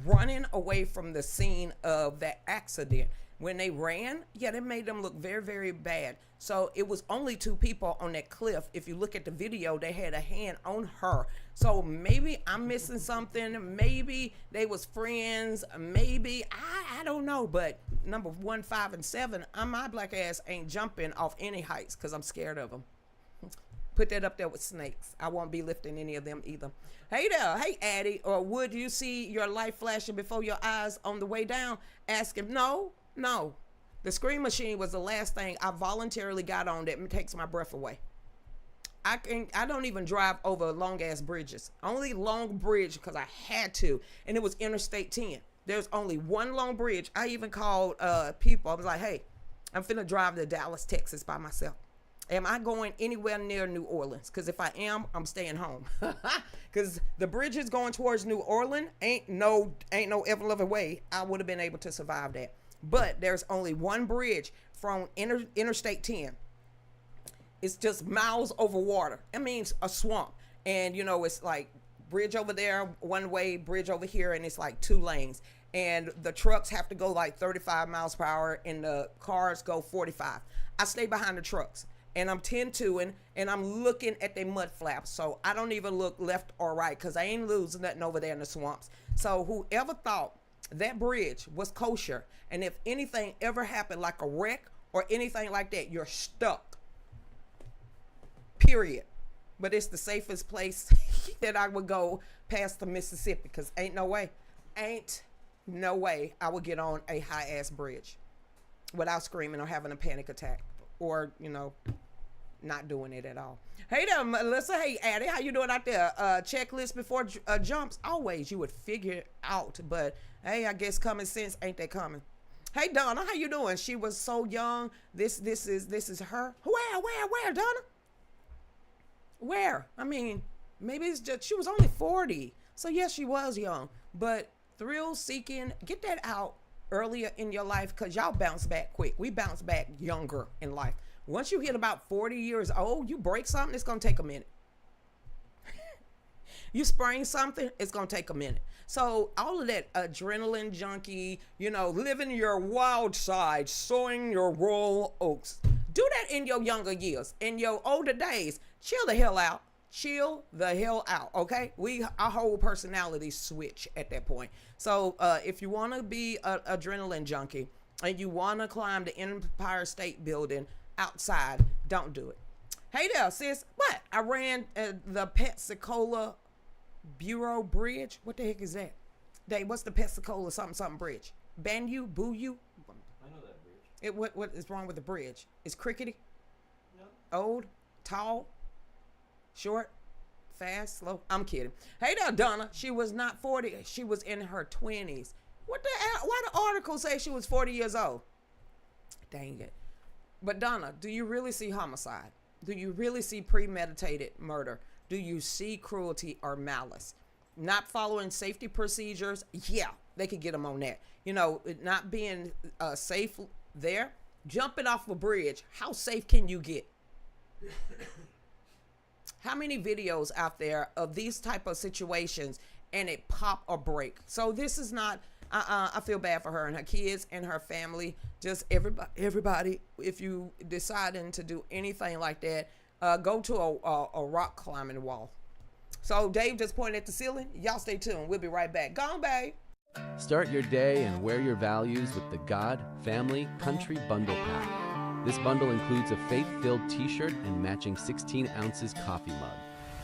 Running away from the scene of that accident. When they ran, they made them look very, very bad. So it was only 2 people on that cliff. If you look at the video, they had a hand on her. So maybe I'm missing something. Maybe they was friends. Maybe, I don't know. But number 1, 5, and 7, my black ass ain't jumping off any heights because I'm scared of them. Put that up there with snakes. I won't be lifting any of them either. Hey there. Hey, Addie. Or would you see your light flashing before your eyes on the way down? Ask him. No. The screen machine was the last thing I voluntarily got on that takes my breath away. I don't even drive over long ass bridges. Only long bridge because I had to, and it was Interstate 10. There's only one long bridge. I even called people. I was like, hey, I'm finna drive to Dallas, Texas by myself. Am I going anywhere near New Orleans? Because if I am, I'm staying home. Because the bridges going towards New Orleans ain't no ever loving way I would have been able to survive that. But there's only one bridge from Interstate 10. It's just miles over water. It means a swamp. And, it's like bridge over there, one way, bridge over here, and it's like 2 lanes. And the trucks have to go like 35 miles per hour, and the cars go 45. I stay behind the trucks, and I'm 10-2-ing, and I'm looking at their mud flaps. So I don't even look left or right because I ain't losing nothing over there in the swamps. So whoever thought that bridge was kosher, and if anything ever happened like a wreck or anything like that, you're stuck. Period. But it's the safest place that I would go past the Mississippi because ain't no way I would get on a high ass bridge without screaming or having a panic attack or, not doing it at all. Hey there, Melissa. Hey, Addie. How you doing out there? Checklist before jumps. Always you would figure it out. But, hey, I guess common sense ain't that common. Hey, Donna. How you doing? She was so young. This is her. Where, Donna? Where? I mean, maybe it's just she was only 40. So, yes, she was young. But thrill seeking, get that out earlier in your life because y'all bounce back quick. We bounce back younger in life. Once you hit about 40 years old, you break something, it's going to take a minute. You sprain something, it's going to take a minute. So all of that adrenaline junkie, living your wild side, sowing your royal oats. Do that in your younger years. In your older days, chill the hell out. Chill the hell out, okay? Our whole personality switch at that point. So if you want to be an adrenaline junkie and you want to climb the Empire State Building outside, don't do it. Hey there, sis. What? I ran the Pensacola Bureau Bridge. What the heck is that? Dave, what's the Pensacola something bridge? Banyu? Booyu? I know that bridge. What is wrong with the bridge? Is crickety? No. Old? Tall? Short? Fast? Slow? I'm kidding. Hey there, Donna. She was not 40. She was in her 20s. What the hell? Why the article say she was 40 years old? Dang it. But Donna, do you really see homicide? Do you really see premeditated murder? Do you see cruelty or malice? Not following safety procedures? Yeah, they could get them on that. Not being safe there. jumping off a bridge. How safe can you get? How many videos out there of these type of situations and it pop or break? So this is not, I feel bad for her and her kids and her family. Just everybody, if you deciding to do anything like that, go to a rock climbing wall. So Dave just pointed at the ceiling. Y'all stay tuned. We'll be right back. Go on, babe. Start your day and wear your values with the God, Family, Country Bundle Pack. This bundle includes a faith-filled t-shirt and matching 16 ounces coffee mug.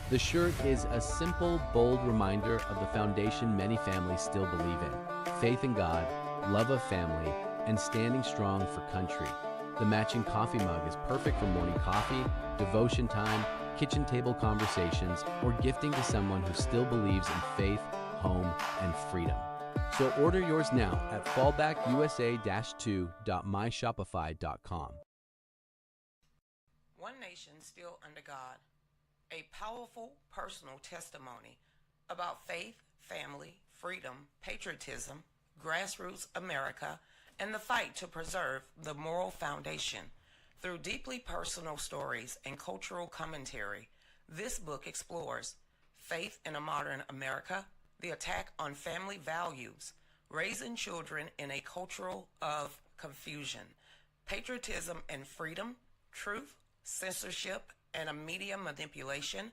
The shirt is a simple, bold reminder of the foundation many families still believe in: faith in God, love of family, and standing strong for country. The matching coffee mug is perfect for morning coffee, devotion time, kitchen table conversations, or gifting to someone who still believes in faith, home, and freedom. So order yours now at fallbackusa-2.myshopify.com. One Nation Still Under God, a powerful personal testimony about faith, family, freedom, patriotism, grassroots America, and the fight to preserve the moral foundation. Through deeply personal stories and cultural commentary, this book explores faith in a modern America, the attack on family values, raising children in a culture of confusion, patriotism and freedom, truth, censorship, and a media manipulation,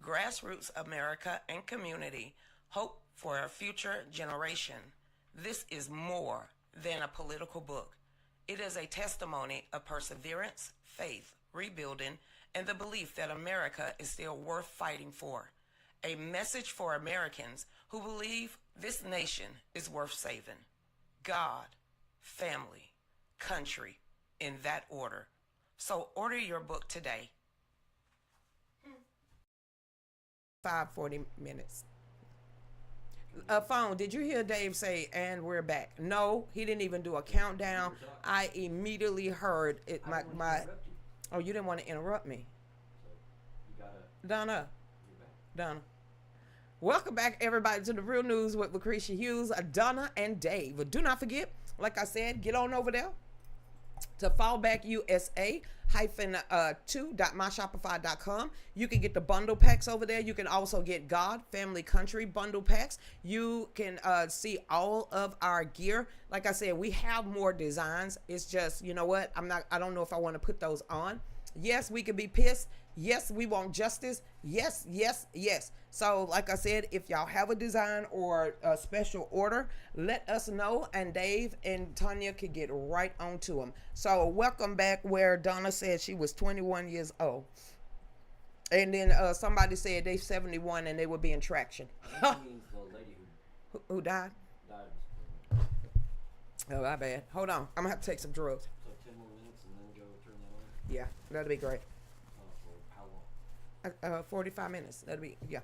grassroots America and community, hope for a future generation. This is more than a political book. It is a testimony of perseverance, faith, rebuilding, and the belief that America is still worth fighting for. A message for Americans who believe this nation is worth saving. God, family, country, in that order. So order your book today. 5:40 minutes. Phone, did you hear Dave say, and we're back? No, he didn't even do a countdown. I immediately heard it. Oh, you didn't want to interrupt me. Donna. Welcome back, everybody, to the Real News with Lucretia Hughes, Donna, and Dave. But do not forget, like I said, get on over there to fallbackusa-2.myshopify.com. You can get the bundle packs over there. You can also get God, Family, Country bundle packs. You can see all of our gear. Like I said, we have more designs. It's just, you know what? I don't know if I want to put those on. Yes, we could be pissed. Yes, we want justice. Yes, yes, yes. So like I said, if y'all have a design or a special order, let us know, and Dave and Tanya could get right onto them. So welcome back, where Donna said she was 21 years old. And then somebody said they're 71 and they would be in traction. That means the lady Who died? died. Oh, my bad. Hold on. I'm going to have to take some drugs. So 10 more minutes and then go turn that on. Yeah, that'll be great. For how long? 45 minutes. That'll be, yeah.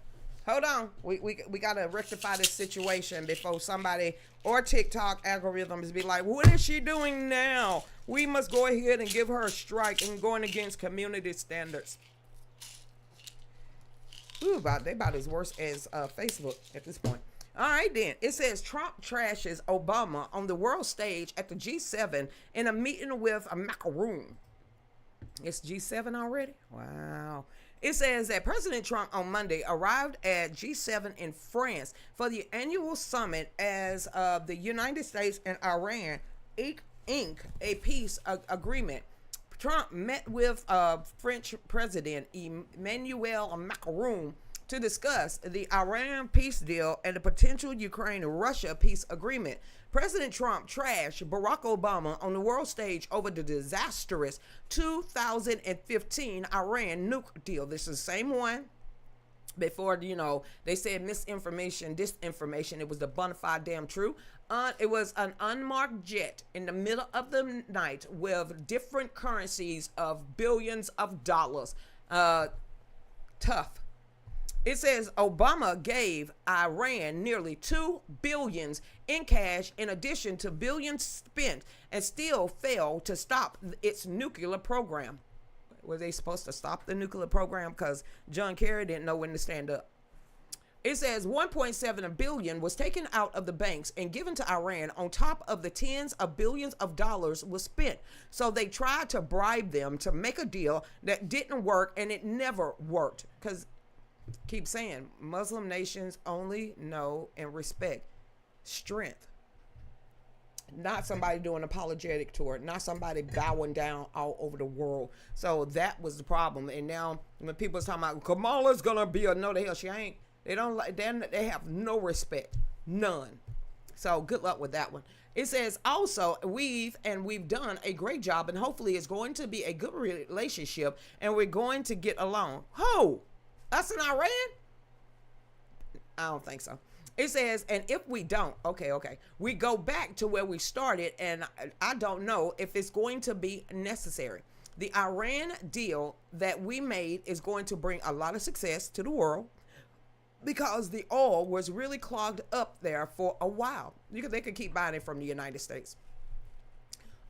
Hold on. We got to rectify this situation before somebody or TikTok algorithms be like, what is she doing now? We must go ahead and give her a strike and going against community standards. Ooh, they about as worse as Facebook at this point. All right, then. It says Trump trashes Obama on the world stage at the G7 in a meeting with a macaroon. It's G7 already? Wow. It says that President Trump on Monday arrived at G7 in France for the annual summit as the United States and Iran ink a peace agreement. Trump met with French President Emmanuel Macron to discuss the Iran peace deal and the potential Ukraine-Russia peace agreement. President Trump trashed Barack Obama on the world stage over the disastrous 2015 Iran nuke deal. This is the same one before, they said misinformation, disinformation. It was the bona fide damn true. It was an unmarked jet in the middle of the night with different currencies of billions of dollars. Tough. It says Obama gave Iran nearly $2 billion in cash in addition to billions spent, and still failed to stop its nuclear program. Were they supposed to stop the nuclear program? Because John Kerry didn't know when to stand up. It says 1.7 billion was taken out of the banks and given to Iran on top of the tens of billions of dollars was spent. So they tried to bribe them to make a deal that didn't work, and it never worked. Because keep saying Muslim nations only know and respect strength. Not somebody doing apologetic tour, not somebody bowing down all over the world. So that was the problem. And now when people are talking about Kamala's gonna be a no, the hell she ain't. They don't like. They have no respect, none. So good luck with that one. It says also we've done a great job, and hopefully it's going to be a good relationship, and we're going to get along. Who? Us and Iran? I don't think so. It says, and if we don't, okay, we go back to where we started, and I don't know if it's going to be necessary. The Iran deal that we made is going to bring a lot of success to the world, because the oil was really clogged up there for a while. They could keep buying it from the United States.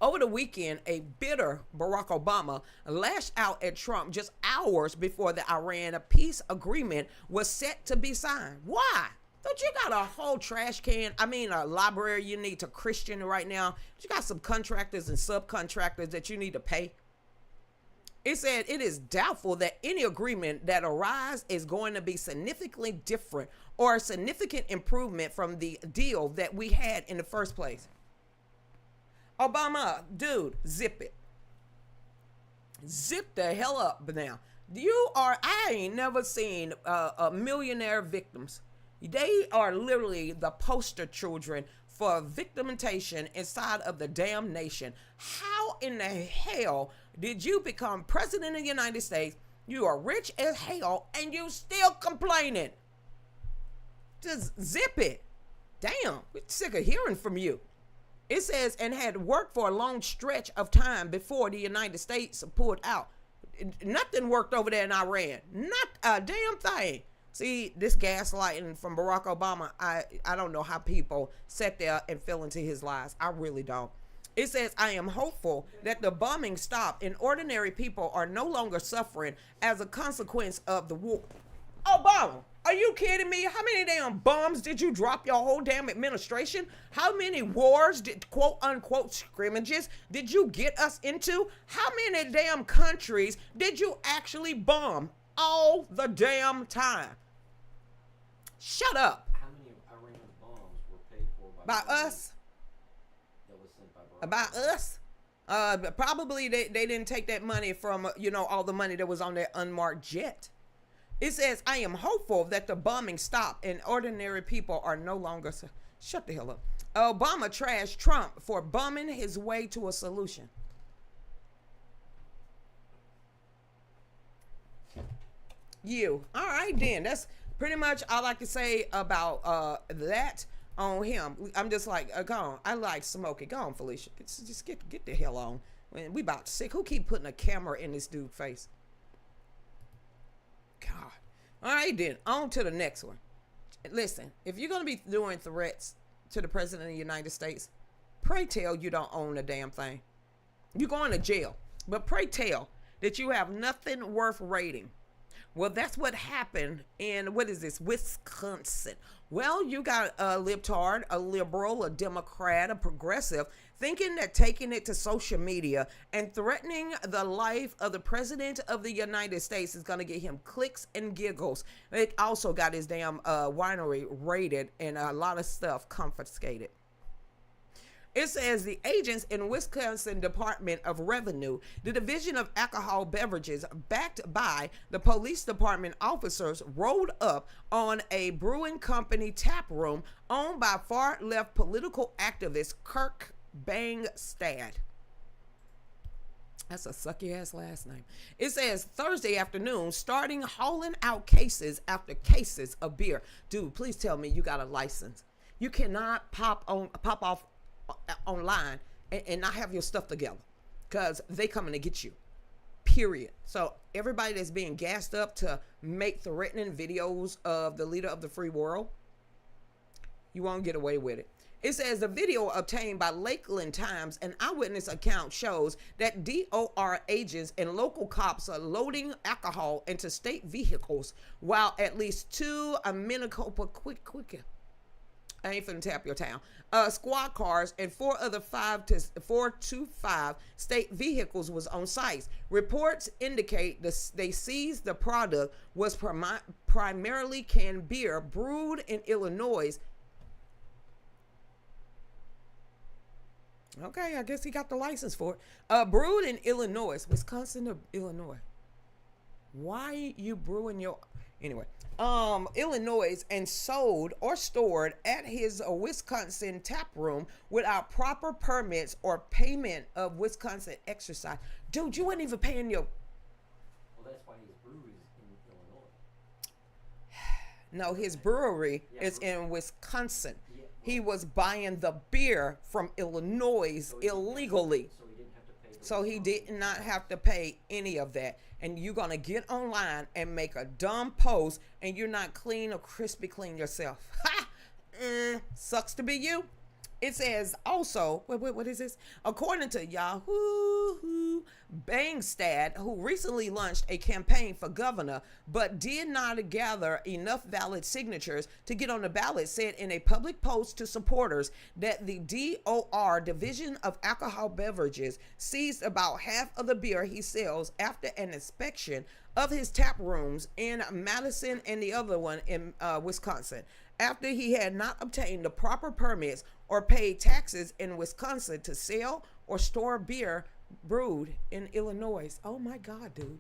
Over the weekend, a bitter Barack Obama lashed out at Trump just hours before the Iran peace agreement was set to be signed. Why? Don't you got a whole trash can? A library you need to Christian right now? You got some contractors and subcontractors that you need to pay? It said it is doubtful that any agreement that arises is going to be significantly different or a significant improvement from the deal that we had in the first place. Obama, dude, zip it. Zip the hell up now. I ain't never seen a millionaire victims. They are literally the poster children for victimization inside of the damn nation. How in the hell did you become president of the United States? You are rich as hell and you still complaining. Just zip it. Damn, we're sick of hearing from you. It says, and had worked for a long stretch of time before the United States pulled out. Nothing worked over there in Iran. Not a damn thing. See, this gaslighting from Barack Obama, I don't know how people sat there and fell into his lies. I really don't. It says, I am hopeful that the bombing stopped and ordinary people are no longer suffering as a consequence of the war. Obama, are you kidding me? How many damn bombs did you drop your whole damn administration? How many wars, quote unquote scrimmages, did you get us into? How many damn countries did you actually bomb all the damn time? Shut up. How many Iran bombs were paid for by us? That was sent by Barack? By us? Probably they didn't take that money from, all the money that was on that unmarked jet. It says, I am hopeful that the bombing stopped and ordinary people are no longer... Shut the hell up. Obama trashed Trump for bombing his way to a solution. You. All right, then. That's pretty much all I can say about that on him. I'm just like, go on. I like smoking. Go on, Felicia. Just get the hell on. We about sick. Who keep putting a camera in this dude's face? God. All right, then. On to the next one. Listen, if you're going to be doing threats to the President of the United States, pray tell you don't own a damn thing. You're going to jail. But pray tell that you have nothing worth rating. Well, that's what happened in, Wisconsin. Well, you got a libtard, a liberal, a Democrat, a progressive, thinking that taking it to social media and threatening the life of the President of the United States is going to get him clicks and giggles. It also got his damn winery raided and a lot of stuff confiscated. It says the agents in Wisconsin Department of Revenue, the Division of Alcohol Beverages, backed by the police department officers, rolled up on a brewing company tap room owned by far-left political activist Kirk Bangstad. That's a sucky-ass last name. It says Thursday afternoon, starting hauling out cases after cases of beer. Dude, please tell me you got a license. You cannot pop off online and not have your stuff together, because they coming to get you, period. So everybody that's being gassed up to make threatening videos of the leader of the free world, you won't get away with it. It says the video obtained by Lakeland Times, an eyewitness account, shows that DOR agents and local cops are loading alcohol into state vehicles while at least two Minnecopa quick. I ain't finna tap your town. Squad cars and four other 425 state vehicles was on site. Reports indicate they seized the product was primarily canned beer brewed in Illinois. Okay, I guess he got the license for it. Brewed in Illinois, Wisconsin or Illinois. Why you brewing your... Anyway, Illinois, and sold or stored at his Wisconsin tap room without proper permits or payment of Wisconsin excise. Dude, you weren't even paying your... Well, that's why his brewery is in Illinois. No, his brewery is in Wisconsin. Yeah, He was buying the beer from Illinois illegally. So he didn't have to pay. So he did not have to pay any of that. And you're going to get online and make a dumb post and you're not clean or crispy clean yourself. Ha! Sucks to be you. It says also, what is this? According to Yahoo, Bangstad, who recently launched a campaign for governor, but did not gather enough valid signatures to get on the ballot, said in a public post to supporters that the DOR, Division of Alcohol Beverages, seized about half of the beer he sells after an inspection of his tap rooms in Madison and the other one in Wisconsin, after he had not obtained the proper permits or paid taxes in Wisconsin to sell or store beer brewed in Illinois. Oh my God, dude.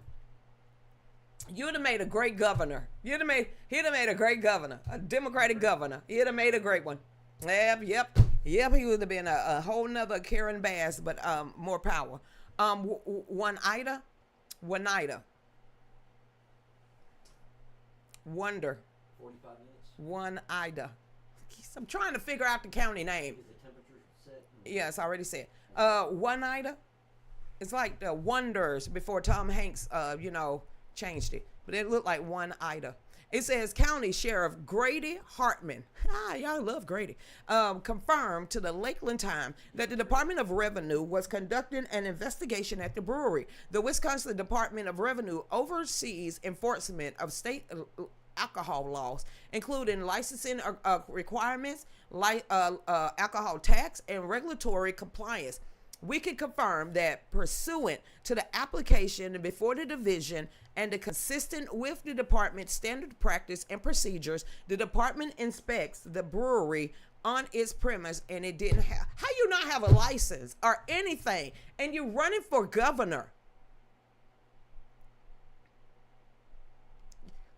You'd have made a great governor. He'd have made a great governor, a Democratic governor. He'd have made a great one. Yep. He would have been a whole nother Karen Bass, but more power. Oneida. Wonder. 45 minutes. Oneida. I'm trying to figure out the county name. Is the temperature set? Yeah, it's already said. Oneida. It's like the Wonders before Tom Hanks, changed it. But it looked like Oneida. It says County Sheriff Grady Hartman, y'all love Grady, confirmed to the Lakeland Times that the Department of Revenue was conducting an investigation at the brewery. The Wisconsin Department of Revenue oversees enforcement of state alcohol laws, including licensing requirements, alcohol tax, and regulatory compliance. We can confirm that pursuant to the application before the division and consistent with the department's standard practice and procedures, the department inspects the brewery on its premise, and it didn't have... How you not have a license or anything, and you running for governor?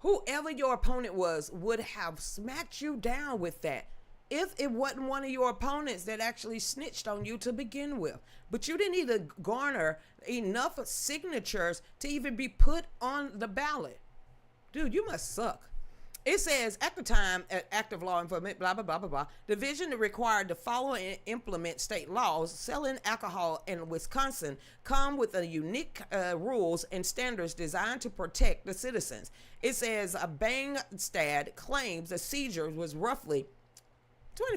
Whoever your opponent was would have smacked you down with that if it wasn't one of your opponents that actually snitched on you to begin with. But you didn't even garner enough signatures to even be put on the ballot. Dude, you must suck. It says, at the time, active law enforcement, blah, blah, blah, blah, blah, division required to follow and implement state laws. Selling alcohol in Wisconsin come with a unique rules and standards designed to protect the citizens. It says, Bangstad claims the seizure was roughly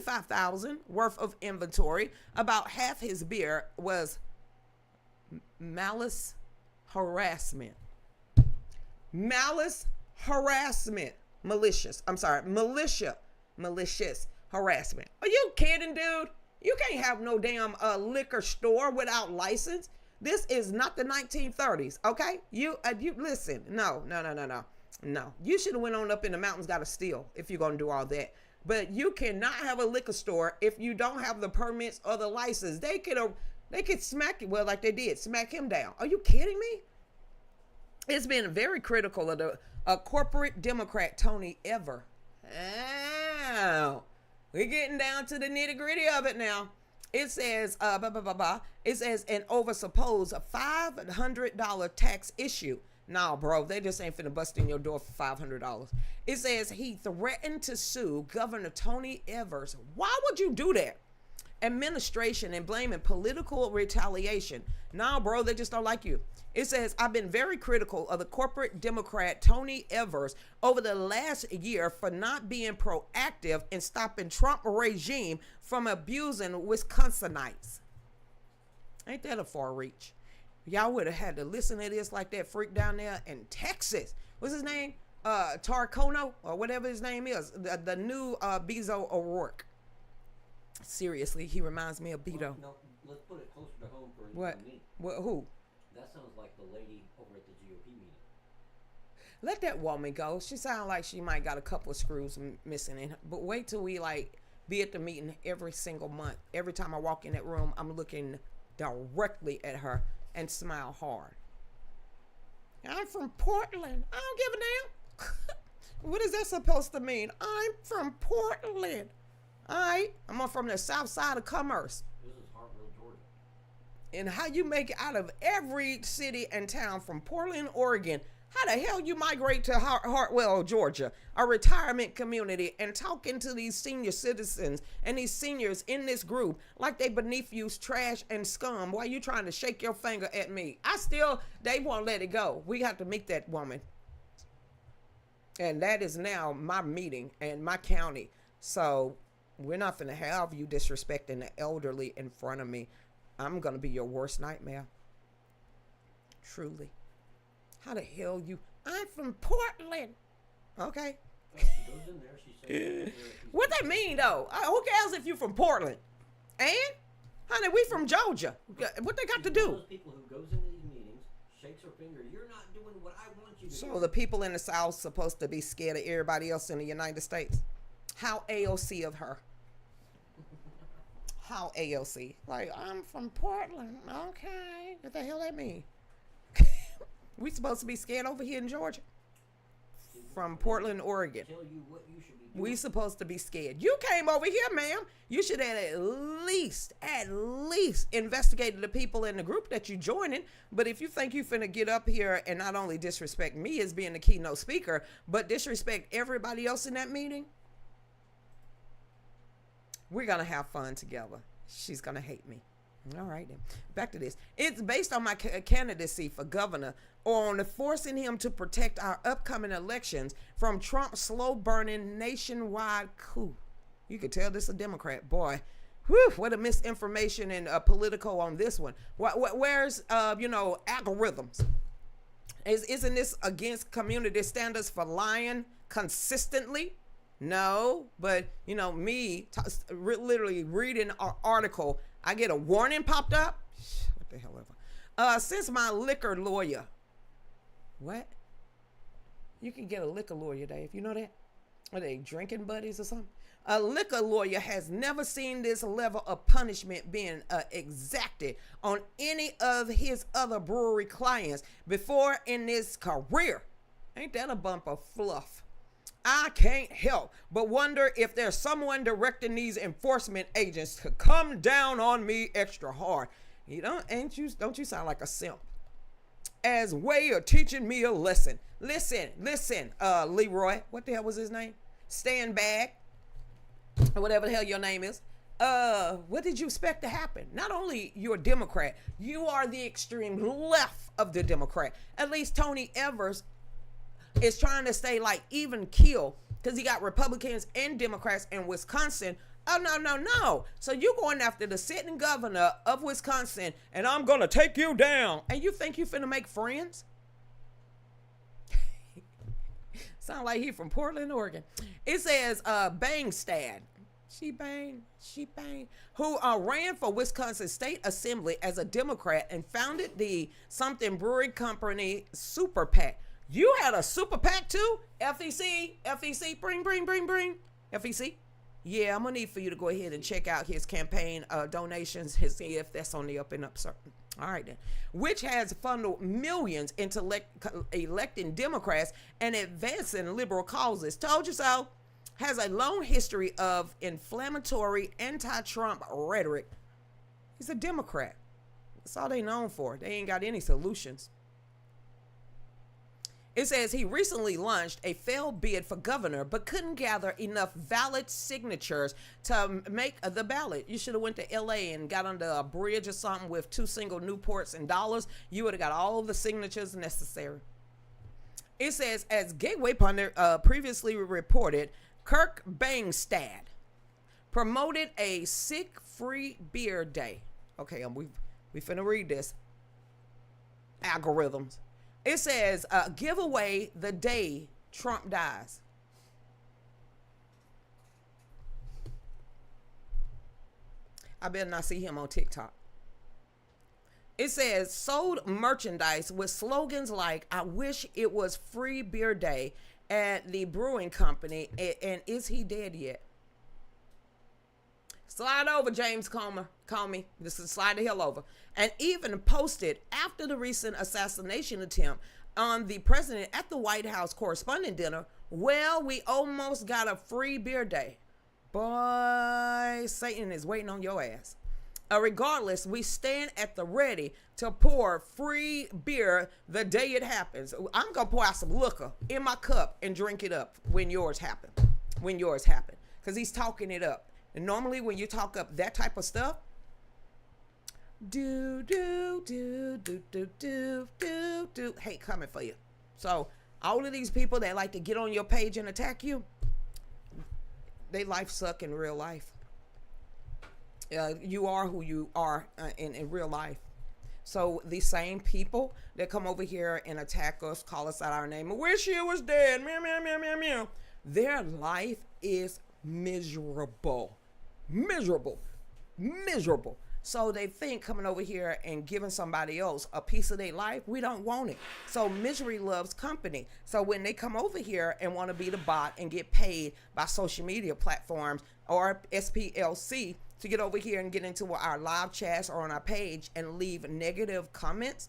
$25,000 worth of inventory. About half his beer was malicious harassment. Malicious harassment. Are you kidding, dude? You can't have no damn liquor store without license. This is not the 1930s, okay? You listen. No. You should have went on up in the mountains, got a steal if you're gonna do all that. But you cannot have a liquor store if you don't have the permits or the license. They could smack you, well, like they did, smack him down. Are you kidding me? It's been very critical of the corporate Democrat Tony Ever. We're getting down to the nitty gritty of it now. It says, it says an over supposed $500 tax issue. Nah, bro, they just ain't finna bust in your door for $500. It says he threatened to sue Governor Tony Evers. Why would you do that? administration and blaming political retaliation. No, bro, they just don't like you. It says, I've been very critical of the corporate Democrat Tony Evers over the last year for not being proactive in stopping Trump regime from abusing Wisconsinites. Ain't that a far reach? Y'all would have had to listen to this like that freak down there in Texas. What's his name? Tarcono or whatever his name is. The new Bezo O'Rourke. Seriously, he reminds me of Beto. Well, no, let's put it closer to home for What? me. What? Who? That sounds like the lady over at the GOP meeting. Let that woman go. She sounds like she might got a couple of screws missing in her. But wait till we be at the meeting every single month. Every time I walk in that room, I'm looking directly at her and smile hard. I'm from Portland. I don't give a damn. What is that supposed to mean? I'm from Portland. I'm from the south side of commerce. This is Hartville, Georgia. And how you make it out of every city and town from Portland, Oregon, how the hell you migrate to Hartwell, Georgia, a retirement community, and talking to these senior citizens and these seniors in this group like they beneath you's trash and scum while you trying to shake your finger at me. They won't let it go. We have to meet that woman. And that is now my meeting and my county. So we're not going to have you disrespecting the elderly in front of me. I'm going to be your worst nightmare. Truly. How the hell I'm from Portland. Okay. She goes in there, she says, What that mean though? Who cares if you from Portland? And? Honey, we from Georgia. What they got to She's one do? of those people who goes into these meetings, shakes her finger, you're not doing what I want you to do. So the people in the South supposed to be scared of everybody else in the United States. How AOC of her. How AOC? Like, I'm from Portland. Okay. What the hell that mean? We supposed to be scared over here in Georgia. From Portland, Oregon. Tell you what you should be doing. We supposed to be scared. You came over here, ma'am. You should have at least investigated the people in the group that you joining. But if you think you finna get up here and not only disrespect me as being the keynote speaker, but disrespect everybody else in that meeting, we're gonna have fun together. She's gonna hate me. All right, then. Back to this. It's based on my candidacy for governor on forcing him to protect our upcoming elections from Trump's slow-burning nationwide coup. You could tell this is a Democrat. Boy, whew, what a misinformation and political on this one. Where's, algorithms? Isn't this against community standards for lying consistently? No, but, me literally reading an article, I get a warning popped up. What the hell ever. Since my liquor lawyer. What? You can get a liquor lawyer, Dave. You know that? Are they drinking buddies or something? A liquor lawyer has never seen this level of punishment being exacted on any of his other brewery clients before in his career. Ain't that a bump of fluff? I can't help but wonder if there's someone directing these enforcement agents to come down on me extra hard. Don't you sound like a simp? As way of teaching me a lesson. Listen, Leroy. What the hell was his name? Stand back. Or whatever the hell your name is. What did you expect to happen? Not only you're a Democrat, you are the extreme left of the Democrat. At least Tony Evers is trying to stay like even keel because he got Republicans and Democrats in Wisconsin. Oh, no. So you going after the sitting governor of Wisconsin and I'm going to take you down. And you think you finna make friends? Sound like he from Portland, Oregon. It says Bangstad. She bang. Who ran for Wisconsin State Assembly as a Democrat and founded the something brewery company Super PAC. You had a super PAC too? FEC, bring. FEC? Yeah, I'm gonna need for you to go ahead and check out his campaign donations, see if that's on the up and up. All right then. Which has funneled millions into electing Democrats and advancing liberal causes. Told you so. Has a long history of inflammatory anti-Trump rhetoric. He's a Democrat. That's all they known for. They ain't got any solutions. It says he recently launched a failed bid for governor, but couldn't gather enough valid signatures to make the ballot. You should have went to LA and got under a bridge or something with 2 single Newports and dollars. You would have got all the signatures necessary. It says, as Gateway Pundit previously reported, Kirk Bangstad promoted a sick free beer day. Okay, we finna read this. Algorithms. It says, give away the day Trump dies. I better not see him on TikTok. It says, sold merchandise with slogans like, I wish it was free beer day at the brewing company. And is he dead yet? Slide over, James Comer. Call me. This is slide the hell over. And even posted after the recent assassination attempt on the president at the White House correspondent dinner. Well, we almost got a free beer day. Boy, Satan is waiting on your ass. Regardless, we stand at the ready to pour free beer the day it happens. I'm going to pour out some liquor in my cup and drink it up when yours happen. When yours happen. Because he's talking it up. And normally when you talk up that type of stuff, do, hate coming for you. So all of these people that like to get on your page and attack you, they life suck in real life. You are who you are in real life. So these same people that come over here and attack us, call us out our name, wish you was dead, meow, meow, meow, meow, meow. Their life is miserable. Miserable. So they think coming over here and giving somebody else a piece of their life, we don't want it. So misery loves company. So when they come over here and want to be the bot and get paid by social media platforms or SPLC to get over here and get into our live chats or on our page and leave negative comments,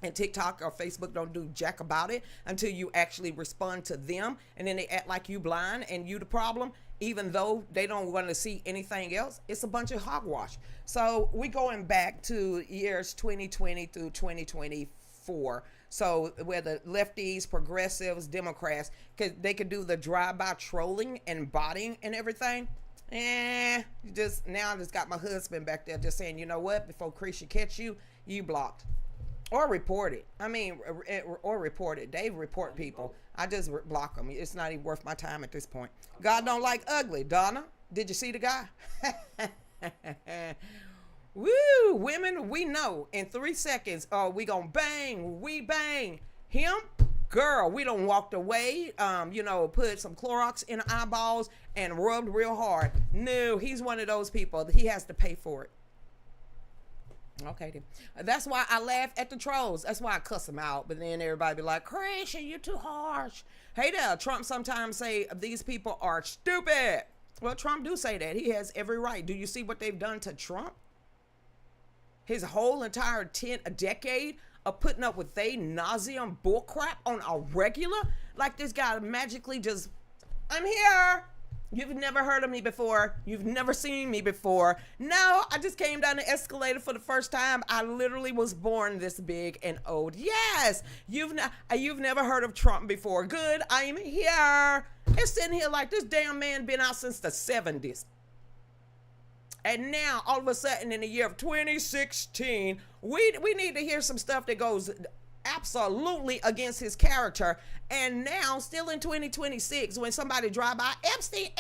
and TikTok or Facebook don't do jack about it until you actually respond to them, and then they act like you blind and you the problem, even though they don't want to see anything else. It's a bunch of hogwash. So we going back to years 2020 through 2024. So where the lefties, progressives, Democrats, they could do the drive-by trolling and botting and everything. I just got my husband back there just saying, you know what, before Krisha catch you, you blocked. Or report it. Or report it. They report people. I just block them. It's not even worth my time at this point. God don't like ugly. Donna, did you see the guy? Woo, women, we know in 3 seconds, we gonna bang, we bang. Him, girl, we done walked away, put some Clorox in the eyeballs and rubbed real hard. No, he's one of those people. He has to pay for it. Okay, then. That's why I laugh at the trolls. That's why I cuss them out. But then everybody be like, Krisha, you're too harsh. Hey there, Trump sometimes say these people are stupid. Well, Trump do say that. He has every right. Do you see what they've done to Trump? His whole entire decade of putting up with they nauseum bullcrap on a regular? Like this guy magically just, I'm here. You've never heard of me before. You've never seen me before. No, I just came down the escalator for the first time. I literally was born this big and old. Yes, you've never heard of Trump before. Good, I am here. It's sitting here like this damn man been out since the 70s. And now, all of a sudden, in the year of 2016, we need to hear some stuff that goes absolutely against his character. And now, still in 2026, when somebody drive by, Epstein,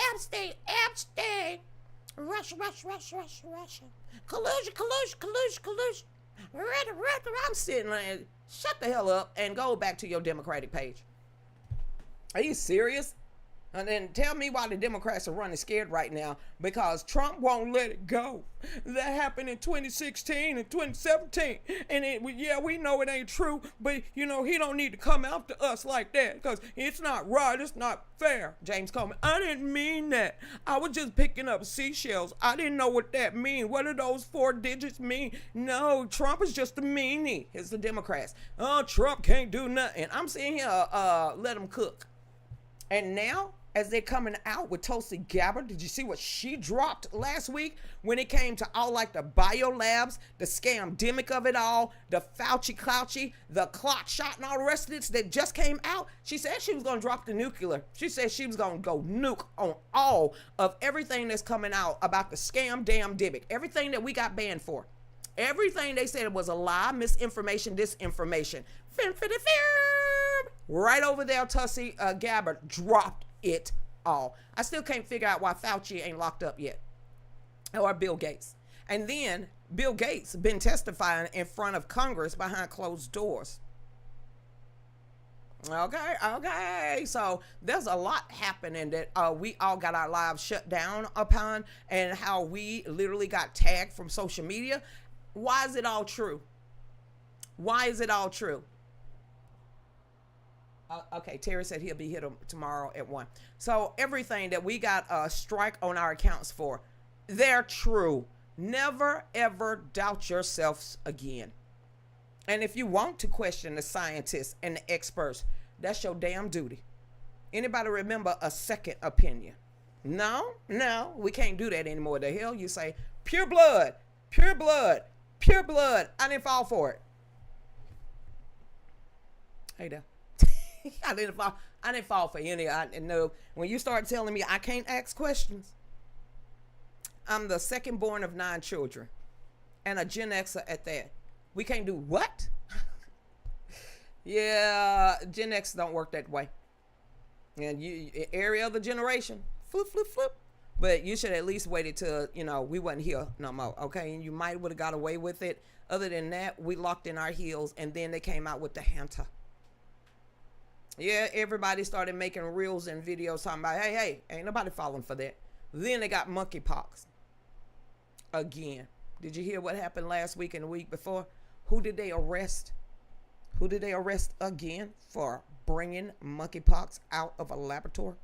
Russia, collusion. I'm sitting like, shut the hell up and go back to your Democratic page. Are you serious? And then tell me why the Democrats are running scared right now, because Trump won't let it go. That happened in 2016 and 2017. And we know it ain't true, but he don't need to come after us like that, because it's not right. It's not fair. James Coleman, I didn't mean that. I was just picking up seashells. I didn't know what that mean. What do those 4 digits mean? No, Trump is just a meanie. It's the Democrats. Oh, Trump can't do nothing. I'm sitting here, let him cook. And now, as they're coming out with Tulsi Gabbard. Did you see what she dropped last week when it came to all like the biolabs, the scamdemic of it all, the Fauci, the clot shot and all the rest of it that just came out? She said she was going to drop the nuclear. She said she was going to go nuke on all of everything that's coming out about the scamdemic, everything that we got banned for. Everything they said was a lie, misinformation, disinformation. Right over there, Tulsi Gabbard dropped it all. I still can't figure out why Fauci ain't locked up yet, or Bill Gates. And then Bill Gates been testifying in front of Congress behind closed doors. Okay. So there's a lot happening that we all got our lives shut down upon, and how we literally got tagged from social media. Why is it all true? Why is it all true? Okay, Terry said he'll be here tomorrow at 1. So everything that we got a strike on our accounts for, they're true. Never, ever doubt yourselves again. And if you want to question the scientists and the experts, that's your damn duty. Anybody remember a second opinion? No, we can't do that anymore. The hell you say, pure blood. I didn't fall for it. Hey there. I didn't fall for any. I know when you start telling me I can't ask questions. I'm the second born of 9 children and a Gen Xer at that. We can't do what? Yeah, Gen X don't work that way. And you, every other generation, flip. But you should at least waited till, we wasn't here no more, okay? And you might would have got away with it. Other than that, we locked in our heels, and then they came out with the Hanta. Yeah, everybody started making reels and videos talking about, hey, ain't nobody falling for that. Then they got monkeypox. Again. Did you hear what happened last week and the week before? Who did they arrest? Who did they arrest again for bringing monkeypox out of a laboratory?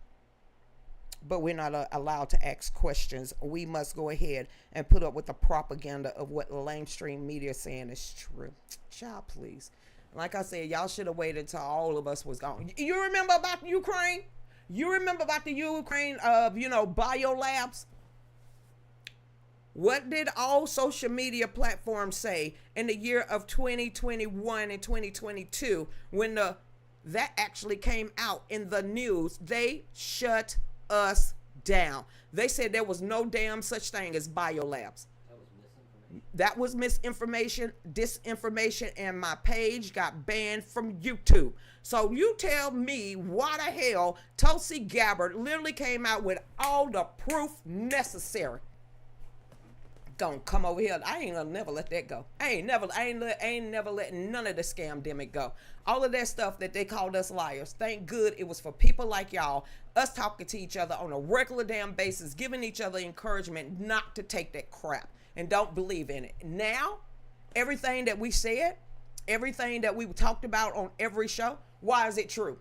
But we're not allowed to ask questions. We must go ahead and put up with the propaganda of what lamestream media is saying is true. Child, please. Like I said, y'all should have waited till all of us was gone. You remember about Ukraine? You remember about the Ukraine of, biolabs? What did all social media platforms say in the year of 2021 and 2022 when that actually came out in the news? They shut us down. They said there was no damn such thing as biolabs. That was misinformation, disinformation, and my page got banned from YouTube. So you tell me why the hell Tulsi Gabbard literally came out with all the proof necessary. Don't come over here. I ain't gonna never let that go. I ain't never letting none of the scamdemic go. All of that stuff that they called us liars. Thank good it was for people like y'all, us talking to each other on a regular damn basis, giving each other encouragement not to take that crap and don't believe in it. Now, everything that we said, everything that we talked about on every show, why is it true?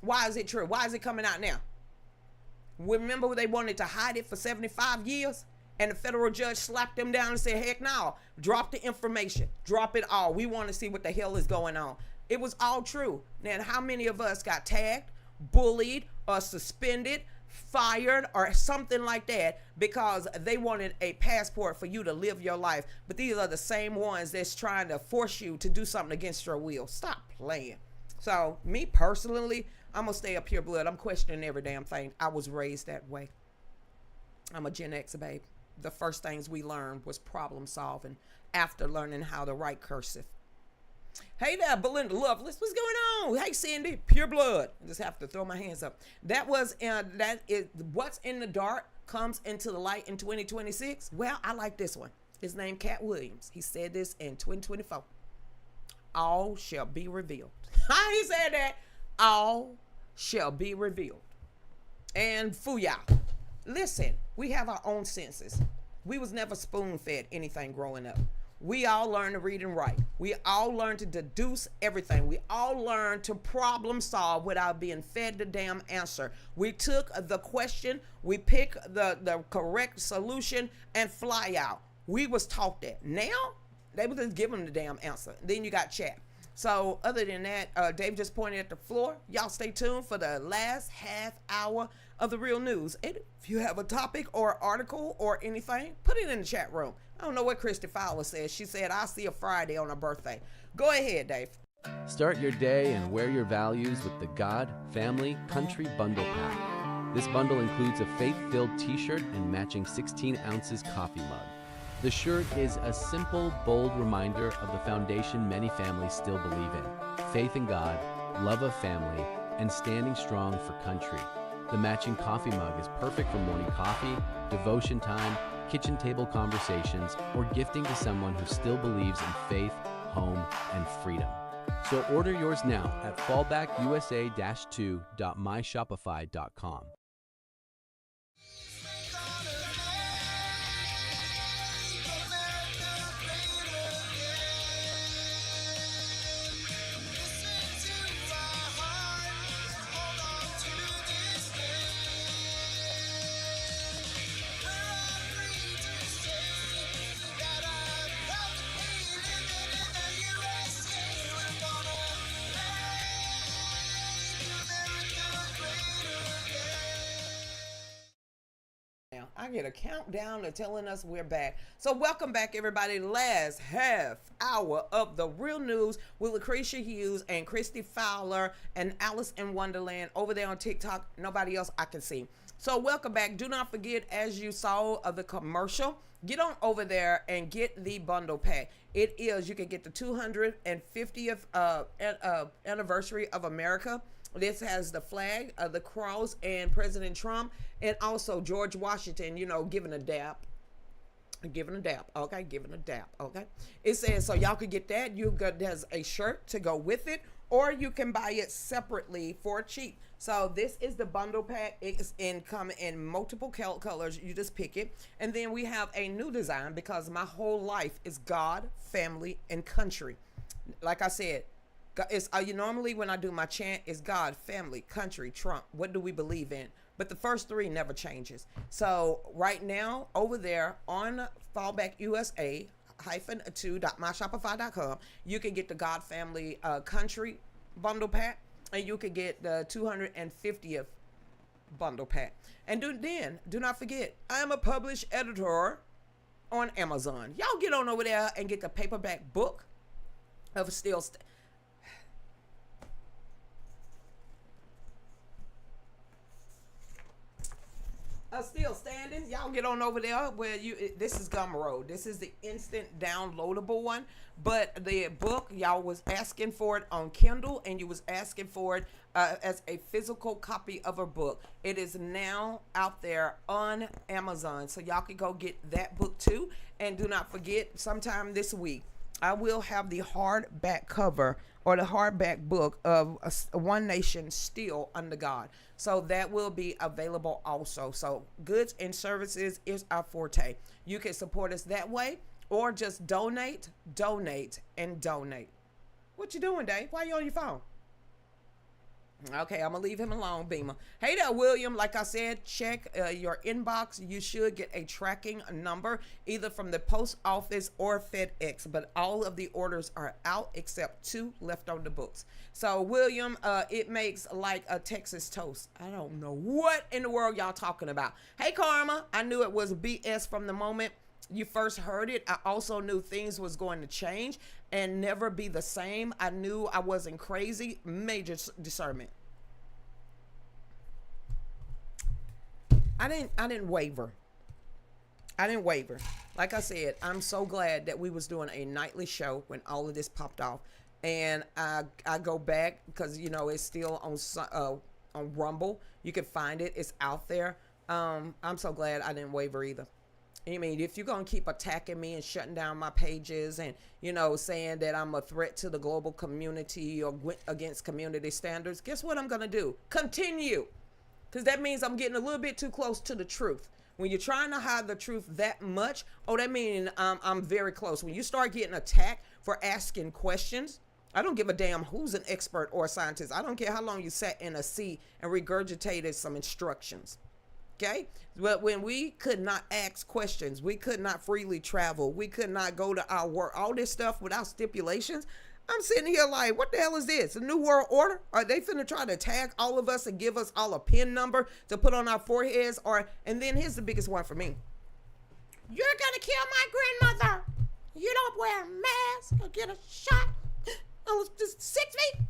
Why is it true? Why is it coming out now? Remember they wanted to hide it for 75 years? And the federal judge slapped them down and said, heck no, drop the information, drop it all. We want to see what the hell is going on. It was all true. Now, how many of us got tagged, bullied, or suspended, fired, or something like that because they wanted a passport for you to live your life? But these are the same ones that's trying to force you to do something against your will. Stop playing. So me personally, I'm going to stay up pure blood. I'm questioning every damn thing. I was raised that way. I'm a Gen X babe. The first things we learned was problem solving after learning how to write cursive. Hey there, Belinda Lovelace. What's going on? Hey, Cindy, pure blood. I just have to throw my hands up. That is what's in the dark comes into the light in 2026. Well, I like this one. His name Cat Williams. He said this in 2024. All shall be revealed. He said that. All shall be revealed. And fooyah. Listen, we have our own senses. We was never spoon-fed anything growing up. We all learned to read and write. We all learned to deduce everything. We all learned to problem solve without being fed the damn answer. We took the question, we picked the correct solution and fly out. We was taught that. Now, they was just giving them the damn answer. Then you got chat. So other than that, Dave just pointed at the floor. Y'all stay tuned for the last half hour of the real news. And if you have a topic or article or anything, put it in the chat room. I don't know what Christy Fowler said. She said, I'll see you Friday on her birthday. Go ahead, Dave. Start your day and wear your values with the God, Family, Country Bundle Pack. This bundle includes a faith-filled t-shirt and matching 16 ounces coffee mug. The shirt is a simple, bold reminder of the foundation many families still believe in: faith in God, love of family, and standing strong for country. The matching coffee mug is perfect for morning coffee, devotion time, kitchen table conversations, or gifting to someone who still believes in faith, home, and freedom. So order yours now at fallbackusa-2.myshopify.com. I get a countdown to telling us we're back. So welcome back, everybody. Last half hour of the real news with Lucretia Hughes and Christy Fowler and Alice in Wonderland over there on TikTok. Nobody else I can see. So welcome back. Do not forget, as you saw of the commercial, get on over there and get the bundle pack. It is, you can get the 250th anniversary of America. This has the flag, the cross, and President Trump, and also George Washington, you know, giving a dap. Okay. It says, so y'all could get that. There's a shirt to go with it, or you can buy it separately for cheap. So this is the bundle pack. It's come in multiple colors. You just pick it. And then we have a new design because my whole life is God, family, and country. Like I said, normally when I do my chant, it's God, family, country, Trump. What do we believe in? But the first three never changes. So right now over there on fallbackusa-2.myshopify.com, you can get the God, family, country bundle pack, and you can get the 250th bundle pack. And do not forget, I am a published editor on Amazon. Y'all get on over there and get the paperback book of Still Standing. Y'all get on over there where this is Gumroad. This is the instant downloadable one. But the book, y'all was asking for it on Kindle, and you was asking for it as a physical copy of a book. It is now out there on Amazon. So y'all can go get that book too. And do not forget, sometime this week, I will have the hardback cover or the hardback book of One Nation Still Under God. So that will be available also. So goods and services is our forte. You can support us that way or just donate. What you doing, Dave? Why you on your phone? Okay, I'm going to leave him alone, Beamer. Hey there, William. Like I said, check your inbox. You should get a tracking number either from the post office or FedEx, but all of the orders are out except 2 left on the books. So, William, it makes like a Texas toast. I don't know what in the world y'all talking about. Hey, Karma, I knew it was BS from the moment you first heard it. I also knew things was going to change and never be the same. I knew I wasn't crazy. Major discernment. I didn't waver. Like I said, I'm so glad that we was doing a nightly show when all of this popped off. And I go back because, you know, it's still on Rumble. You can find it. It's out there. I'm so glad I didn't waver either. I mean, if you're going to keep attacking me and shutting down my pages and, you know, saying that I'm a threat to the global community or against community standards, guess what I'm going to do? Continue. Because that means I'm getting a little bit too close to the truth. When you're trying to hide the truth that much, that means I'm very close. When you start getting attacked for asking questions, I don't give a damn who's an expert or a scientist. I don't care how long you sat in a seat and regurgitated some instructions. Okay? But when we could not ask questions, we could not freely travel, we could not go to our work, all this stuff without stipulations, I'm sitting here like, what the hell is this? A new world order? Are they finna try to tag all of us and give us all a PIN number to put on our foreheads? And then here's the biggest one for me. You're gonna kill my grandmother. You don't wear a mask or get a shot. I was just 6 feet.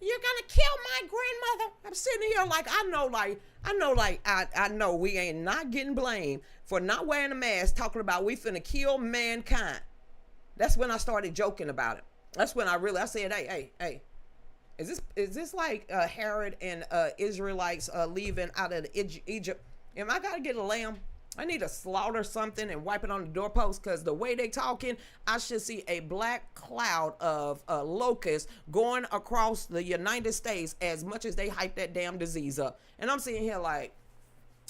You're gonna kill my grandmother. I'm sitting here like, I know we ain't not getting blamed for not wearing a mask, talking about we finna kill mankind. That's when I started joking about it. That's when I said, hey, is this like Herod and Israelites leaving out of Egypt? Am I gotta get a lamb? I need to slaughter something and wipe it on the doorpost, because the way they talking, I should see a black cloud of locusts going across the United States as much as they hype that damn disease up. And I'm sitting here like,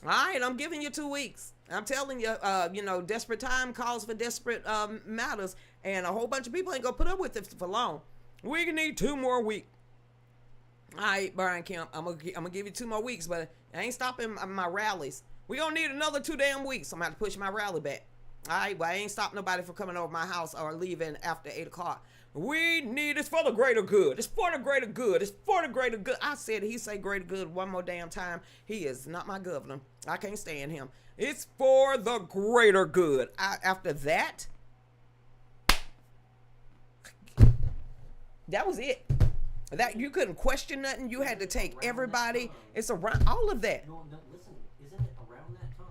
all right, I'm giving you 2 weeks. I'm telling you, desperate time calls for desperate matters, and a whole bunch of people ain't gonna put up with it for long. We need 2 more weeks. All right, Brian Kemp, I'm gonna give you 2 more weeks, but I ain't stopping my rallies. We gonna need another 2 damn weeks. I'm gonna have to push my rally back. All right, but I ain't stopping nobody from coming over my house or leaving after 8 o'clock. It's for the greater good. It's for the greater good. It's for the greater good. I said, he say greater good one more damn time. He is not my governor. I can't stand him. It's for the greater good. After that, that was it. That you couldn't question nothing. You had to take everybody. It's around all of that. No, listen, isn't it around that time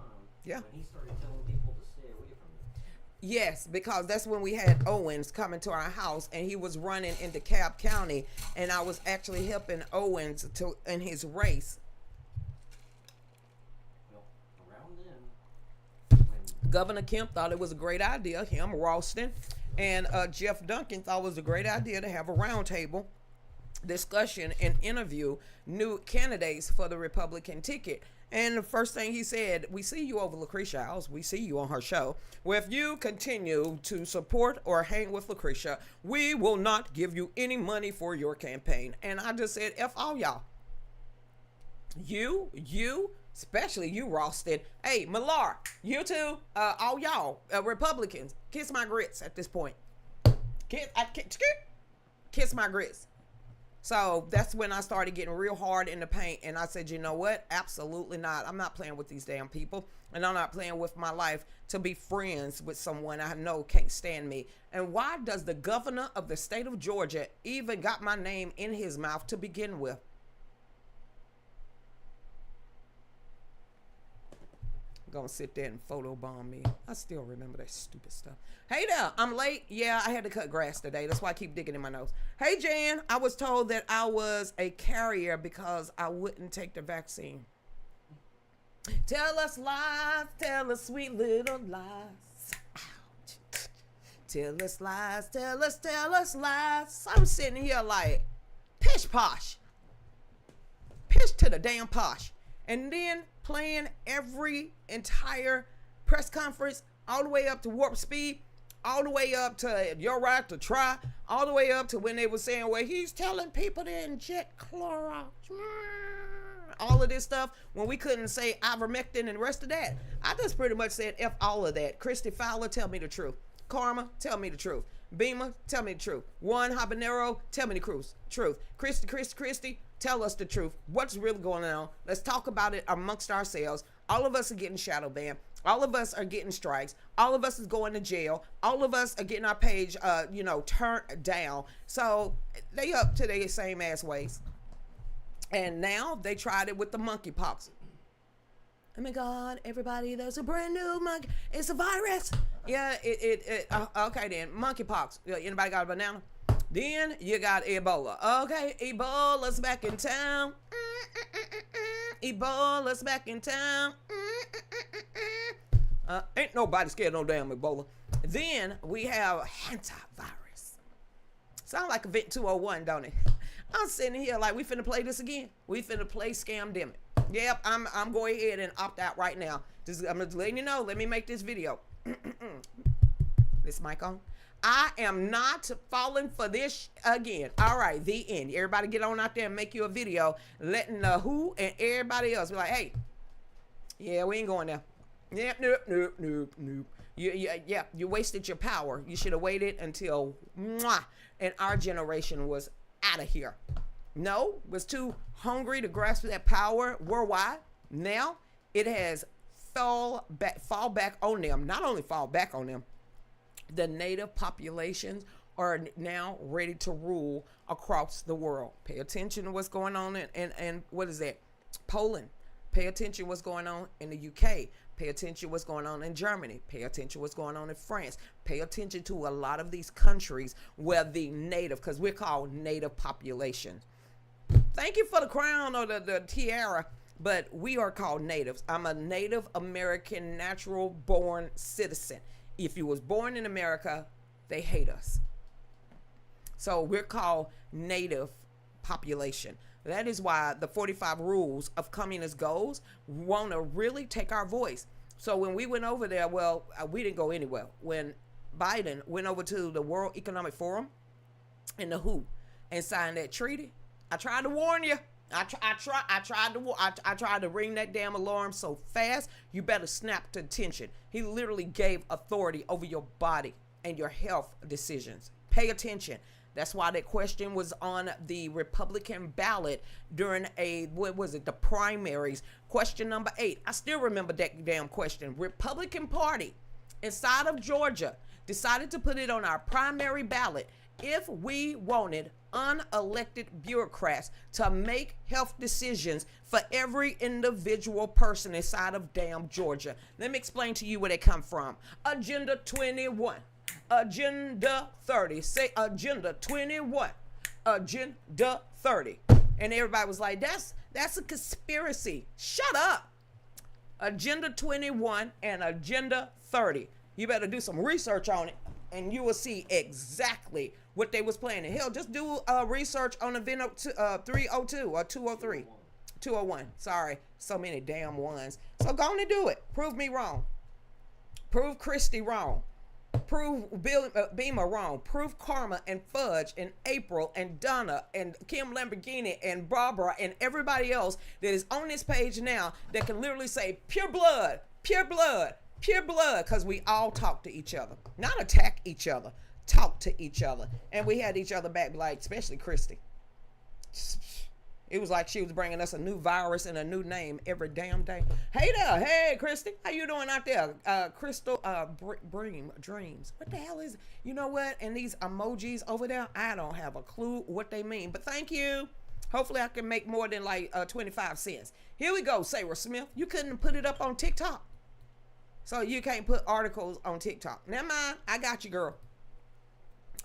Yeah. when he started telling people to stay away from it? Yes, because that's when we had Owens coming to our house, and he was running into Cobb County, and I was actually helping Owens in his race. Well, around then, when Governor Kemp thought it was a great idea. Him, Ralston, and Jeff Duncan thought it was a great idea to have a roundtable discussion and interview new candidates for the Republican ticket. And the first thing he said, we see you over Lucretia House. We see you on her show. Well, if you continue to support or hang with Lucretia, we will not give you any money for your campaign. And I just said, F all y'all. You, especially you, Ralston. Hey, Millar, you too, all y'all, Republicans, kiss my grits at this point. Kiss my grits. So that's when I started getting real hard in the paint, and I said, you know what? Absolutely not. I'm not playing with these damn people, and I'm not playing with my life to be friends with someone I know can't stand me. And why does the governor of the state of Georgia even got my name in his mouth to begin with? Gonna sit there and photobomb me. I still remember that stupid stuff. Hey there, I'm late. Yeah, I had to cut grass today. That's why I keep digging in my nose. Hey Jan, I was told that I was a carrier because I wouldn't take the vaccine. Tell us lies, tell us sweet little lies. Ouch. Tell us lies, tell us lies. I'm sitting here like, pish posh. Pish to the damn posh. And then playing every entire press conference all the way up to Warp Speed, all the way up to Your Right to Try, all the way up to when they were saying, well, he's telling people to inject Clorox. All of this stuff when we couldn't say ivermectin and the rest of that. I just pretty much said F all of that. Christy Fowler, tell me the truth. Karma, tell me the truth. Beamer, tell me the truth. Juan Habanero, tell me the truth. Christy, tell us the truth. What's really going on? Let's talk about it amongst ourselves. All of us are getting shadow banned. All of us are getting strikes. All of us is going to jail. All of us are getting our page, turned down. So they up to their same ass ways. And now they tried it with the monkeypox. Oh my God, everybody, there's a brand new monkey. It's a virus. Yeah, okay then, monkeypox. Anybody got a banana? Then you got Ebola. Okay, Ebola's back in town. Ebola's back in town. Ain't nobody scared of no damn Ebola. Then we have hantavirus. Sound like Event 201, don't it? I'm sitting here like, we finna play this again. We finna play Scamdemic. Yep, I'm going ahead and opt out right now. I'm just letting you know. Let me make this video. This mic on. I am not falling for this again. All right, the end. Everybody get on out there and make you a video letting the WHO and everybody else be like, hey, yeah, we ain't going there. Yeah, nope, nope, nope, nope. You wasted your power. You should have waited until and our generation was out of here. No, was too hungry to grasp that power worldwide. Now it has fall back on them. Not only fall back on them, the native populations are now ready to rule across the world. Pay attention to what's going on in what is that? Poland. Pay attention to what's going on in the UK. Pay attention to what's going on in Germany. Pay attention to what's going on in France. Pay attention to a lot of these countries where the native, because we're called native population. Thank you for the crown or the tiara, but we are called natives. I'm a Native American natural born citizen. If you was born in America, they hate us. So we're called native population. That is why the 45 rules of communist goals want to really take our voice. So when we went over there, well, we didn't go anywhere. When Biden went over to the World Economic Forum and the WHO and signed that treaty, I tried to warn you. I tried to ring that damn alarm so fast, you better snap to attention. He literally gave authority over your body and your health decisions. Pay attention. That's why that question was on the Republican ballot during the primaries. Question number 8. I still remember that damn question. Republican Party inside of Georgia decided to put it on our primary ballot if we wanted unelected bureaucrats to make health decisions for every individual person inside of damn Georgia. Let me explain to you where they come from. Agenda 21. Agenda 30. Say Agenda 21. Agenda 30. And everybody was like, that's a conspiracy. Shut up. Agenda 21 and Agenda 30. You better do some research on it and you will see exactly what they was planning. Hell, just do research on event 302 or 203. 201. Sorry. So many damn ones. So go on and do it. Prove me wrong. Prove Christy wrong. Prove Bill Beamer wrong. Prove Karma and Fudge and April and Donna and Kim Lamborghini and Barbara and everybody else that is on this page now that can literally say pure blood, pure blood, pure blood, because we all talk to each other. Not attack each other. Talk to each other. And we had each other back, like, especially Christy. It was like she was bringing us a new virus and a new name every damn day. Hey there. Hey, Christy. How you doing out there? Crystal Dreams. What the hell is it? You know what? And these emojis over there, I don't have a clue what they mean. But thank you. Hopefully I can make more than like 25 cents. Here we go, Sarah Smith. You couldn't put it up on TikTok. So you can't put articles on TikTok. Never mind. I got you, girl.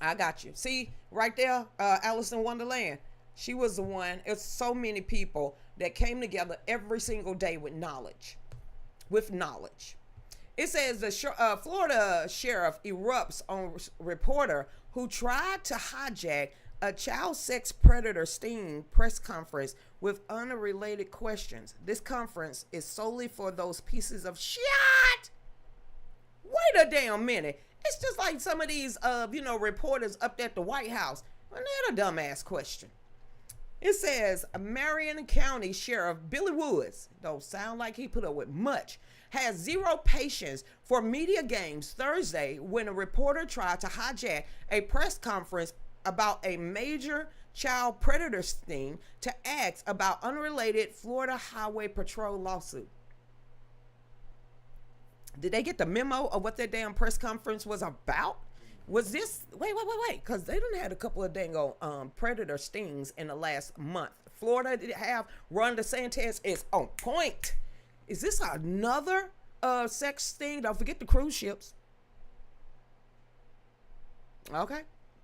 I got you. See, right there, Alice in Wonderland. She was the one. It's so many people that came together every single day with knowledge. With knowledge. It says the Florida sheriff erupts on reporter who tried to hijack a child sex predator sting press conference with unrelated questions. This conference is solely for those pieces of shit. Wait a damn minute. It's just like some of these, reporters up at the White House. Well, they had a dumbass question. It says Marion County Sheriff Billy Woods, don't sound like he put up with much, has zero patience for media games Thursday when a reporter tried to hijack a press conference about a major child predator sting to ask about unrelated Florida Highway Patrol lawsuit. Did they get the memo of what that damn press conference was about? Was this, wait, because they done had a couple of dango predator stings in the last month. Florida did have, Ron DeSantis is on point. Is this another sex sting? Don't forget the cruise ships. Okay,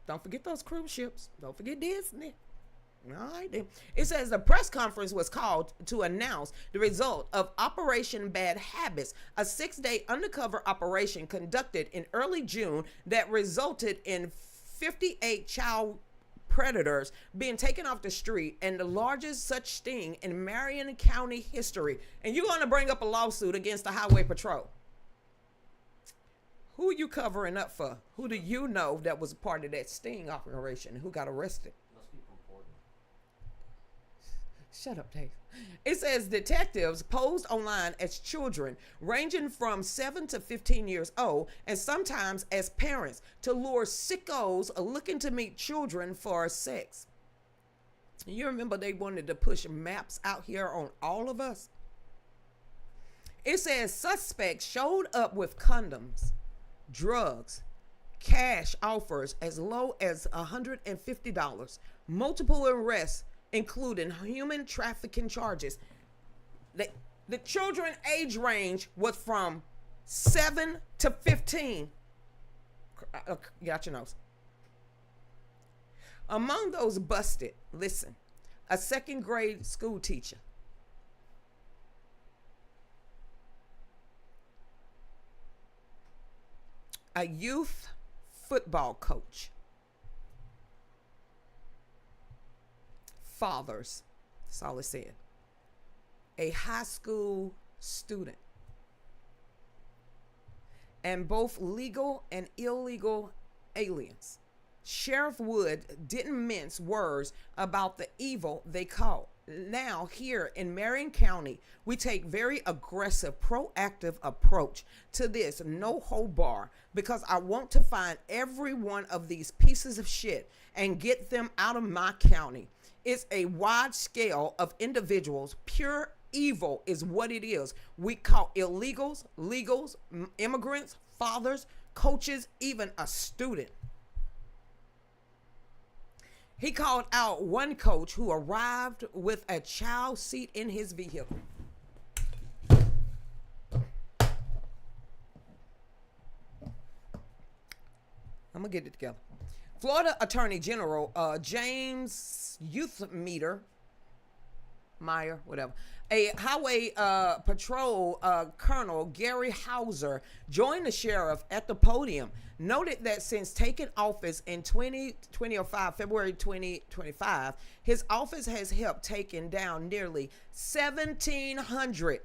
don't forget those cruise ships. Don't forget Disney. All right, then. It says the press conference was called to announce the result of Operation Bad Habits, a 6-day undercover operation conducted in early June that resulted in 58 child predators being taken off the street and the largest such sting in Marion County history. And you're going to bring up a lawsuit against the Highway Patrol. Who are you covering up for? Who do you know that was a part of that sting operation? Who got arrested? Shut up, Dave. It says detectives posed online as children ranging from 7 to 15 years old and sometimes as parents to lure sickos looking to meet children for sex. You remember they wanted to push maps out here on all of us? It says suspects showed up with condoms, drugs, cash offers as low as $150, multiple arrests, including human trafficking charges. The children age range was from 7 to 15. Got your nose. Among those busted, listen, a second grade school teacher, a youth football coach, fathers, that's all it said, a high school student, and both legal and illegal aliens. Sheriff Wood didn't mince words about the evil they caught. Now, here in Marion County, we take very aggressive, proactive approach to this no hold bar because I want to find every one of these pieces of shit and get them out of my county. It's a wide scale of individuals. Pure evil is what it is. We caught illegals, legals, immigrants, fathers, coaches, even a student. He called out one coach who arrived with a child seat in his vehicle. I'm going to get it together. Florida Attorney General James Meyer, whatever, a highway patrol colonel, Gary Hauser, joined the sheriff at the podium, noted that since taking office in February 2025, his office has helped taking down nearly 1,700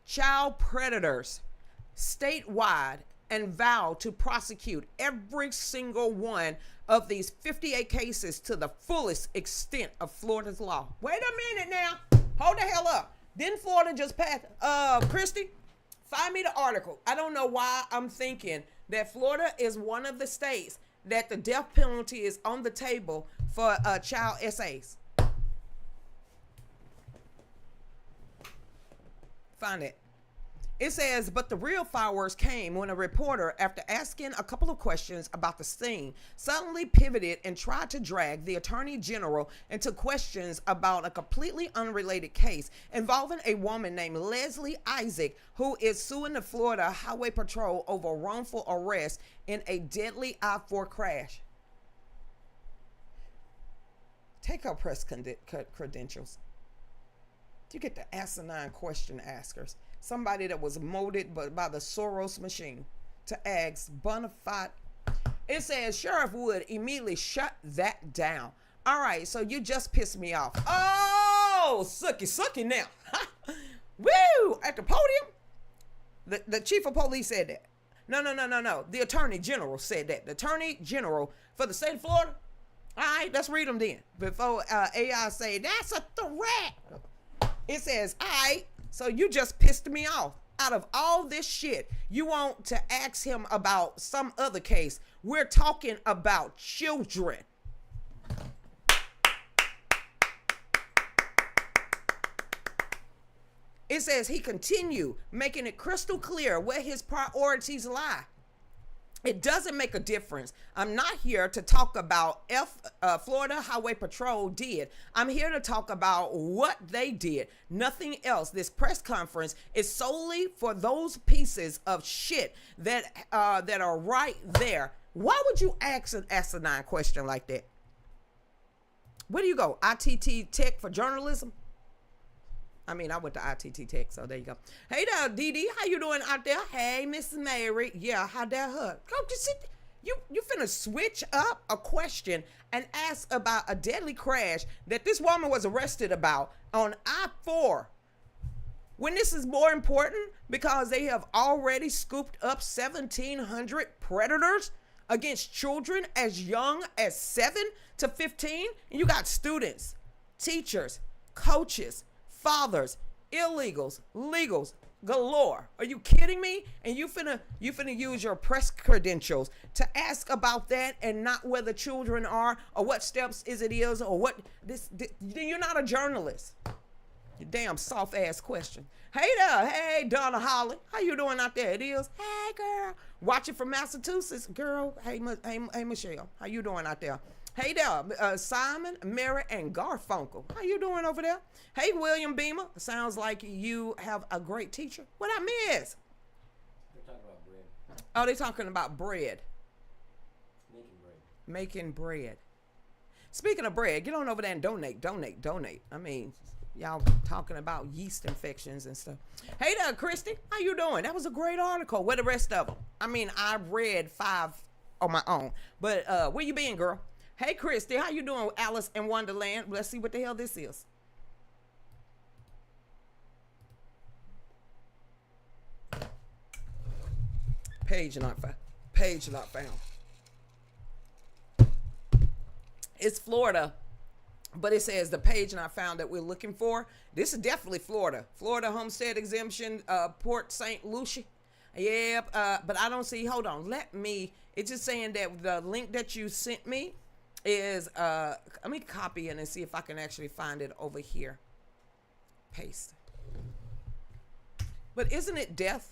child predators statewide and vowed to prosecute every single one of these 58 cases to the fullest extent of Florida's law. Wait a minute now. Hold the hell up. Didn't Florida just pass? Christy, find me the article. I don't know why I'm thinking that Florida is one of the states that the death penalty is on the table for child SAs. Find it. It says, but the real fireworks came when a reporter, after asking a couple of questions about the scene, suddenly pivoted and tried to drag the attorney general into questions about a completely unrelated case involving a woman named Leslie Isaac, who is suing the Florida Highway Patrol over wrongful arrest in a deadly I-4 crash. Take her press credentials. You get the asinine question askers. Somebody that was molded by the Soros machine to ask bona fide. It says Sheriff Wood immediately shut that down. All right, so you just pissed me off. Oh, sucky now. Woo! At the podium, the chief of police said that. No. The attorney general said that. The attorney general for the state of Florida. All right, let's read them then. Before AI say that's a threat. It says, all right. So you just pissed me off. Out of all this shit, you want to ask him about some other case. We're talking about children. It says he continued, making it crystal clear where his priorities lie. It doesn't make a difference. I'm not here to talk about Florida Highway Patrol did. I'm here to talk about what they did. Nothing else. This press conference is solely for those pieces of shit that are right there. Why would you ask an asinine question like that? Where do you go? ITT Tech for journalism? I mean, I went to ITT Tech, so there you go. Hey there, Dee Dee. How you doing out there? Hey, Mrs. Mary. Yeah, how that her? Go just sit. You finna switch up a question and ask about a deadly crash that this woman was arrested about on I-4. When this is more important because they have already scooped up 1,700 predators against children as young as 7 to 15. And you got students, teachers, coaches, fathers, illegals, legals galore. Are you kidding me? And you finna use your press credentials to ask about that and not where the children are or what steps is or what this you're not a journalist. You damn soft ass question. Hey there, hey Donna Holly, how you doing out there? It is. Hey girl, watching from Massachusetts, girl. Hey Michelle, how you doing out there? Hey there, Simon, Mary, and Garfunkel. How you doing over there? Hey, William Beamer. Sounds like you have a great teacher. What I miss? They're talking about bread. Oh, they're talking about bread. Making bread. Making bread. Speaking of bread, get on over there and donate. I mean, y'all talking about yeast infections and stuff. Hey there, Christy. How you doing? That was a great article. Where the rest of them? I mean, I read 5 on my own. But where you been, girl? Hey, Christy, how you doing, Alice in Wonderland? Let's see what the hell this is. Page not found. It's Florida, but it says the page not found that we're looking for. This is definitely Florida. Florida homestead exemption, Port St. Lucie. Yeah, but I don't see, hold on. It's just saying that the link that you sent me is let me copy it and see if I can actually find it over here. Paste. But isn't it death?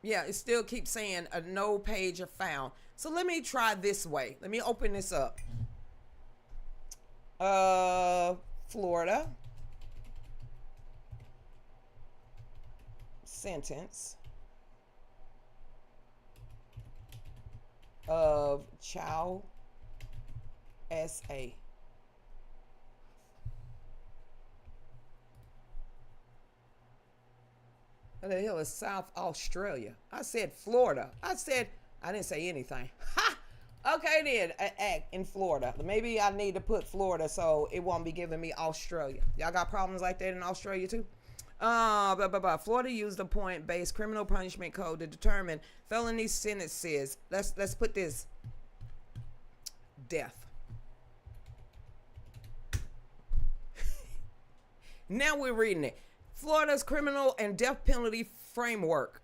Yeah, it still keeps saying no page found. So let me try this way. Let me open this up. Florida. Sentence of child SA. What the hell is South Australia? I said Florida. I didn't say anything. Ha! Okay then, act in Florida. Maybe I need to put Florida so it won't be giving me Australia. Y'all got problems like that in Australia too? Florida used a point-based criminal punishment code to determine felony sentences. Let's put this death. Now we're reading it. Florida's criminal and death penalty framework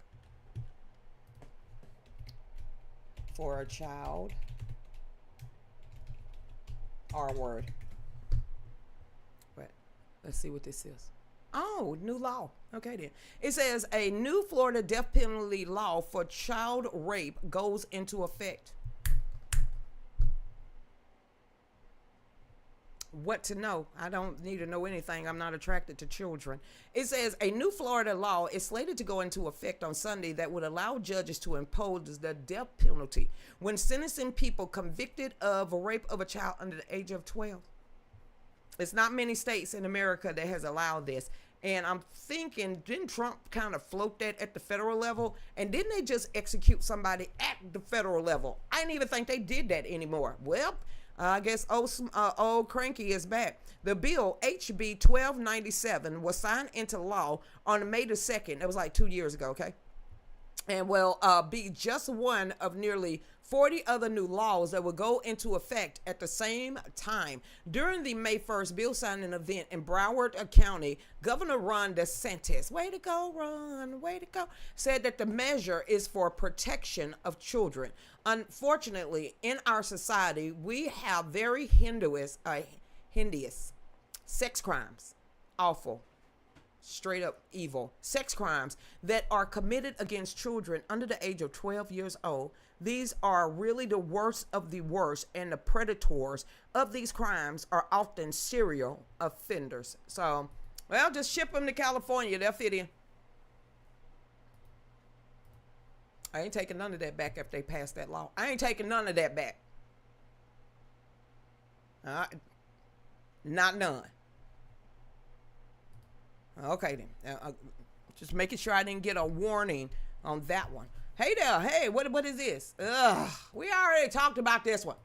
for a child. R word. Wait, let's see what this is. Oh, new law. Okay then. It says a new Florida death penalty law for child rape goes into effect. What to know? I don't need to know anything. I'm not attracted to children. It says a new Florida law is slated to go into effect on Sunday that would allow judges to impose the death penalty when sentencing people convicted of rape of a child under the age of 12. It's not many states in America that has allowed this. And I'm thinking, didn't Trump kind of float that at the federal level? And didn't they just execute somebody at the federal level? I didn't even think they did that anymore. Well, I guess old Cranky is back. The bill, HB 1297, was signed into law on May the 2nd. It was like 2 years ago, okay? And will be just one of nearly 40 other new laws that will go into effect at the same time. During the May 1st bill signing event in Broward County, Governor Ron DeSantis, way to go, Ron, way to go, said that the measure is for protection of children. Unfortunately, in our society, we have very hideous sex crimes, awful, straight up evil sex crimes that are committed against children under the age of 12 years old. These are really the worst of the worst, and the predators of these crimes are often serial offenders. So, well, just ship them to California. They'll fit in. I ain't taking none of that back if they pass that law. I ain't taking none of that back. Not none. Okay then. Just making sure I didn't get a warning on that one. Hey there. Hey, what is this? Ugh, we already talked about this one.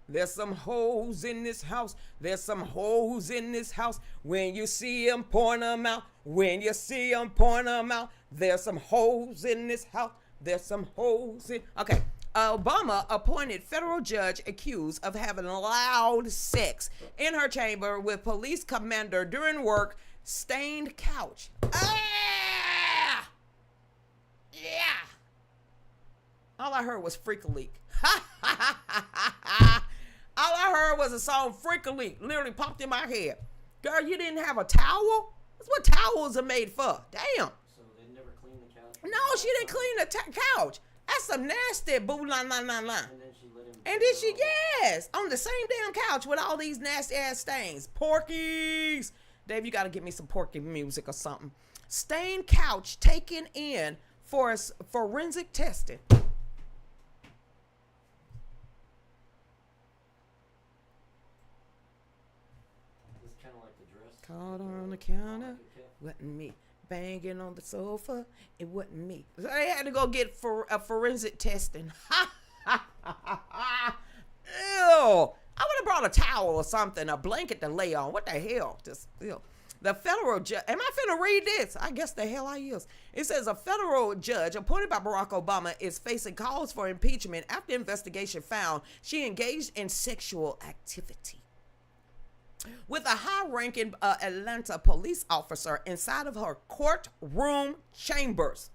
There's some hoes in this house. There's some hoes in this house. When you see them, point them out. When you see them, point them out. There's some hoes in this house. There's some hoes in. Okay, Obama appointed federal judge accused of having loud sex in her chamber with police commander during work. Stained couch. Ah! Yeah. All I heard was Freak a Leak. All I heard was a song Freak a Leak. Literally popped in my head. Girl, you didn't have a towel? That's what towels are made for. Damn. So they never cleaned the couch? No, she didn't clean the couch. That's some nasty boo la la la la. And then she let him. And then she, yes, on the same damn couch with all these nasty ass stains. Porkies. Dave, you got to get me some Porky music or something. Stained couch taken in for forensic testing. It's kind of like the dress. Caught her on the counter. Wasn't me. Banging on the sofa. It wasn't me. So they had to go get for a forensic testing. Ew. I would have brought a towel or something, a blanket to lay on. What the hell? Just, ew. The federal judge, am I finna read this? I guess the hell I is. It says a federal judge appointed by Barack Obama is facing calls for impeachment after investigation found she engaged in sexual activity with a high-ranking Atlanta police officer inside of her courtroom chambers.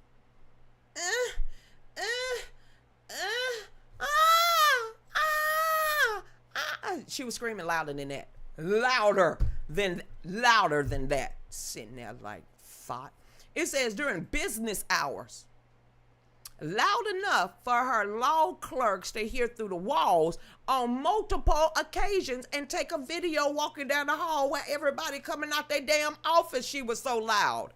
She was screaming louder than that. Louder than that. Sitting there like thought. It says during business hours. Loud enough for her law clerks to hear through the walls on multiple occasions and take a video walking down the hall where everybody coming out their damn office. She was so loud.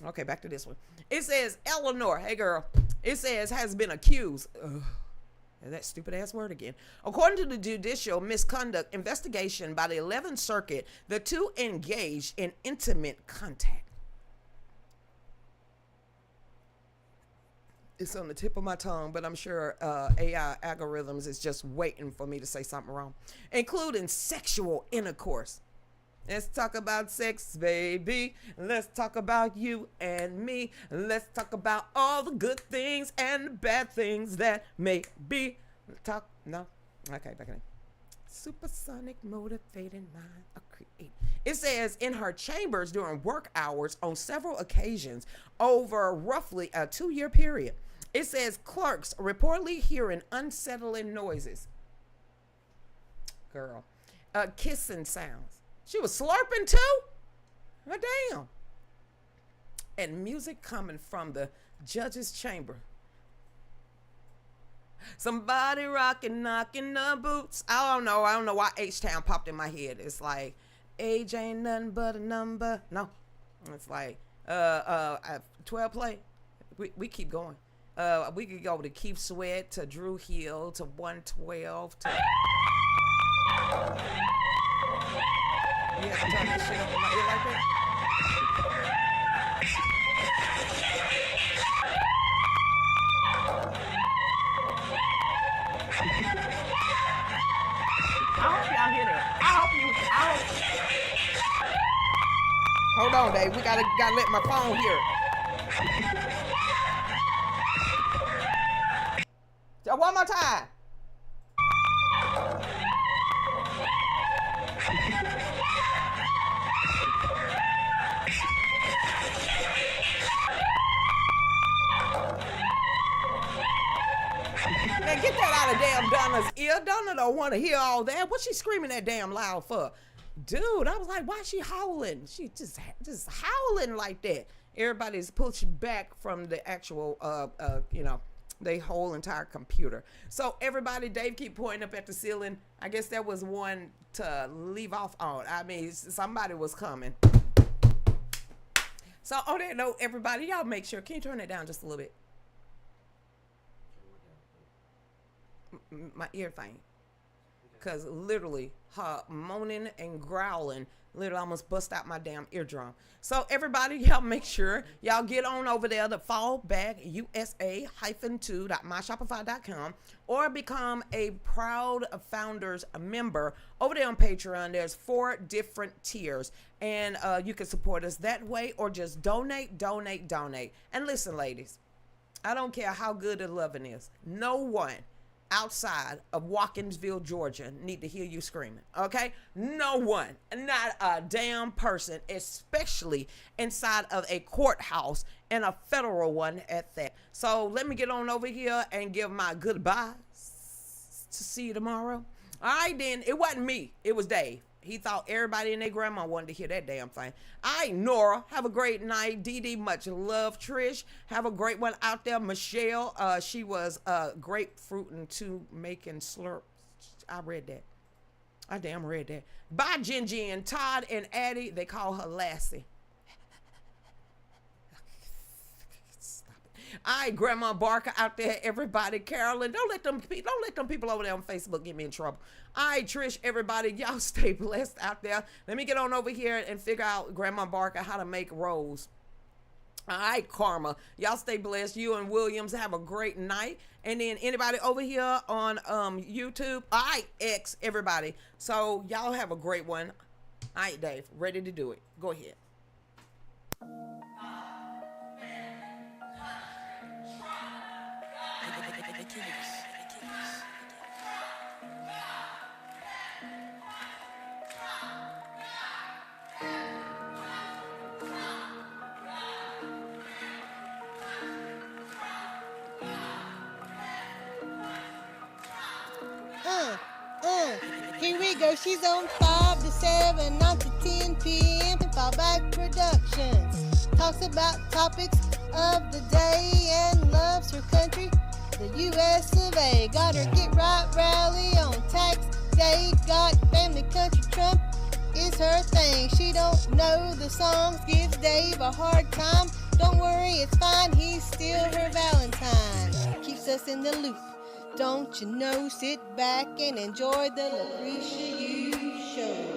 Okay, back to this one. It says Eleanor, hey girl, it says has been accused. Ugh. That stupid ass word again. According to the judicial misconduct investigation by the 11th Circuit, the two engaged in intimate contact. It's on the tip of my tongue, but I'm sure AI algorithms is just waiting for me to say something wrong, including sexual intercourse. Let's talk about sex, baby. Let's talk about you and me. Let's talk about all the good things and the bad things that may be. No? Okay, back in. Supersonic motivated mind. Create. It says in her chambers during work hours on several occasions over roughly a 2-year period. It says clerks reportedly hearing unsettling noises. Girl. Kissing sounds. She was slurping too? Oh, damn. And music coming from the judge's chamber. Somebody rocking, knocking the boots. I don't know why H-Town popped in my head. It's like, age ain't nothing but a number. No. It's like, 12 play. We keep going. We could go to Keith Sweat, to Drew Hill, to 112, to... You have to turn that shit up in my ear like that? I hope y'all hear that. I hope. Hold on, Dave. We gotta let my phone hear it. So one more time. Man, get that out of damn Donna's ear. Donna don't want to hear all that. What's she screaming that damn loud for? Dude, I was like, why is she howling? She just howling like that. Everybody's pushed back from the actual, they whole entire computer. So everybody, Dave keep pointing up at the ceiling. I guess that was one to leave off on. I mean, somebody was coming. So on that note, everybody, y'all make sure, can you turn it down just a little bit? My ear thing. Because literally, her moaning and growling literally almost bust out my damn eardrum. So everybody, y'all make sure y'all get on over there to fallbackusa-2.myshopify.com or become a proud founders member over there on Patreon. There's 4 different tiers, and you can support us that way or just donate. And listen, ladies, I don't care how good the loving is. No one outside of Watkinsville, Georgia need to hear you screaming, okay? No one, not a damn person, especially inside of a courthouse and a federal one at that. So let me get on over here and give my goodbyes to see you tomorrow. All right, then. It wasn't me. It was Dave. He thought everybody and their grandma wanted to hear that damn thing. All right, Nora, have a great night. Dee Dee, much love. Trish, have a great one out there. Michelle, she was grapefruit and two making slurps. I read that. I damn read that. Bye, Gingy and Todd and Addie. They call her Lassie. All right, Grandma Barker out there, everybody. Carolyn, don't let them people over there on Facebook get me in trouble. All right, Trish, everybody, y'all stay blessed out there. Let me get on over here and figure out, Grandma Barker, how to make rolls. All right, Karma, y'all stay blessed. You and Williams have a great night. And then anybody over here on YouTube, all right, X, everybody. So y'all have a great one. All right, Dave, ready to do it. Go ahead. Here we go. She's on 5 to 7, 9 to 10 p.m. Fallback Productions. Talks about topics of the day and loves her country, the U.S. of A. Got her Get Right rally on tax day. Got family country Trump is her thing. She don't know the songs, gives Dave a hard time. Don't worry, it's fine. He's still her Valentine. Keeps us in the loop. Don't you know, sit back and enjoy the Lucretia U Show.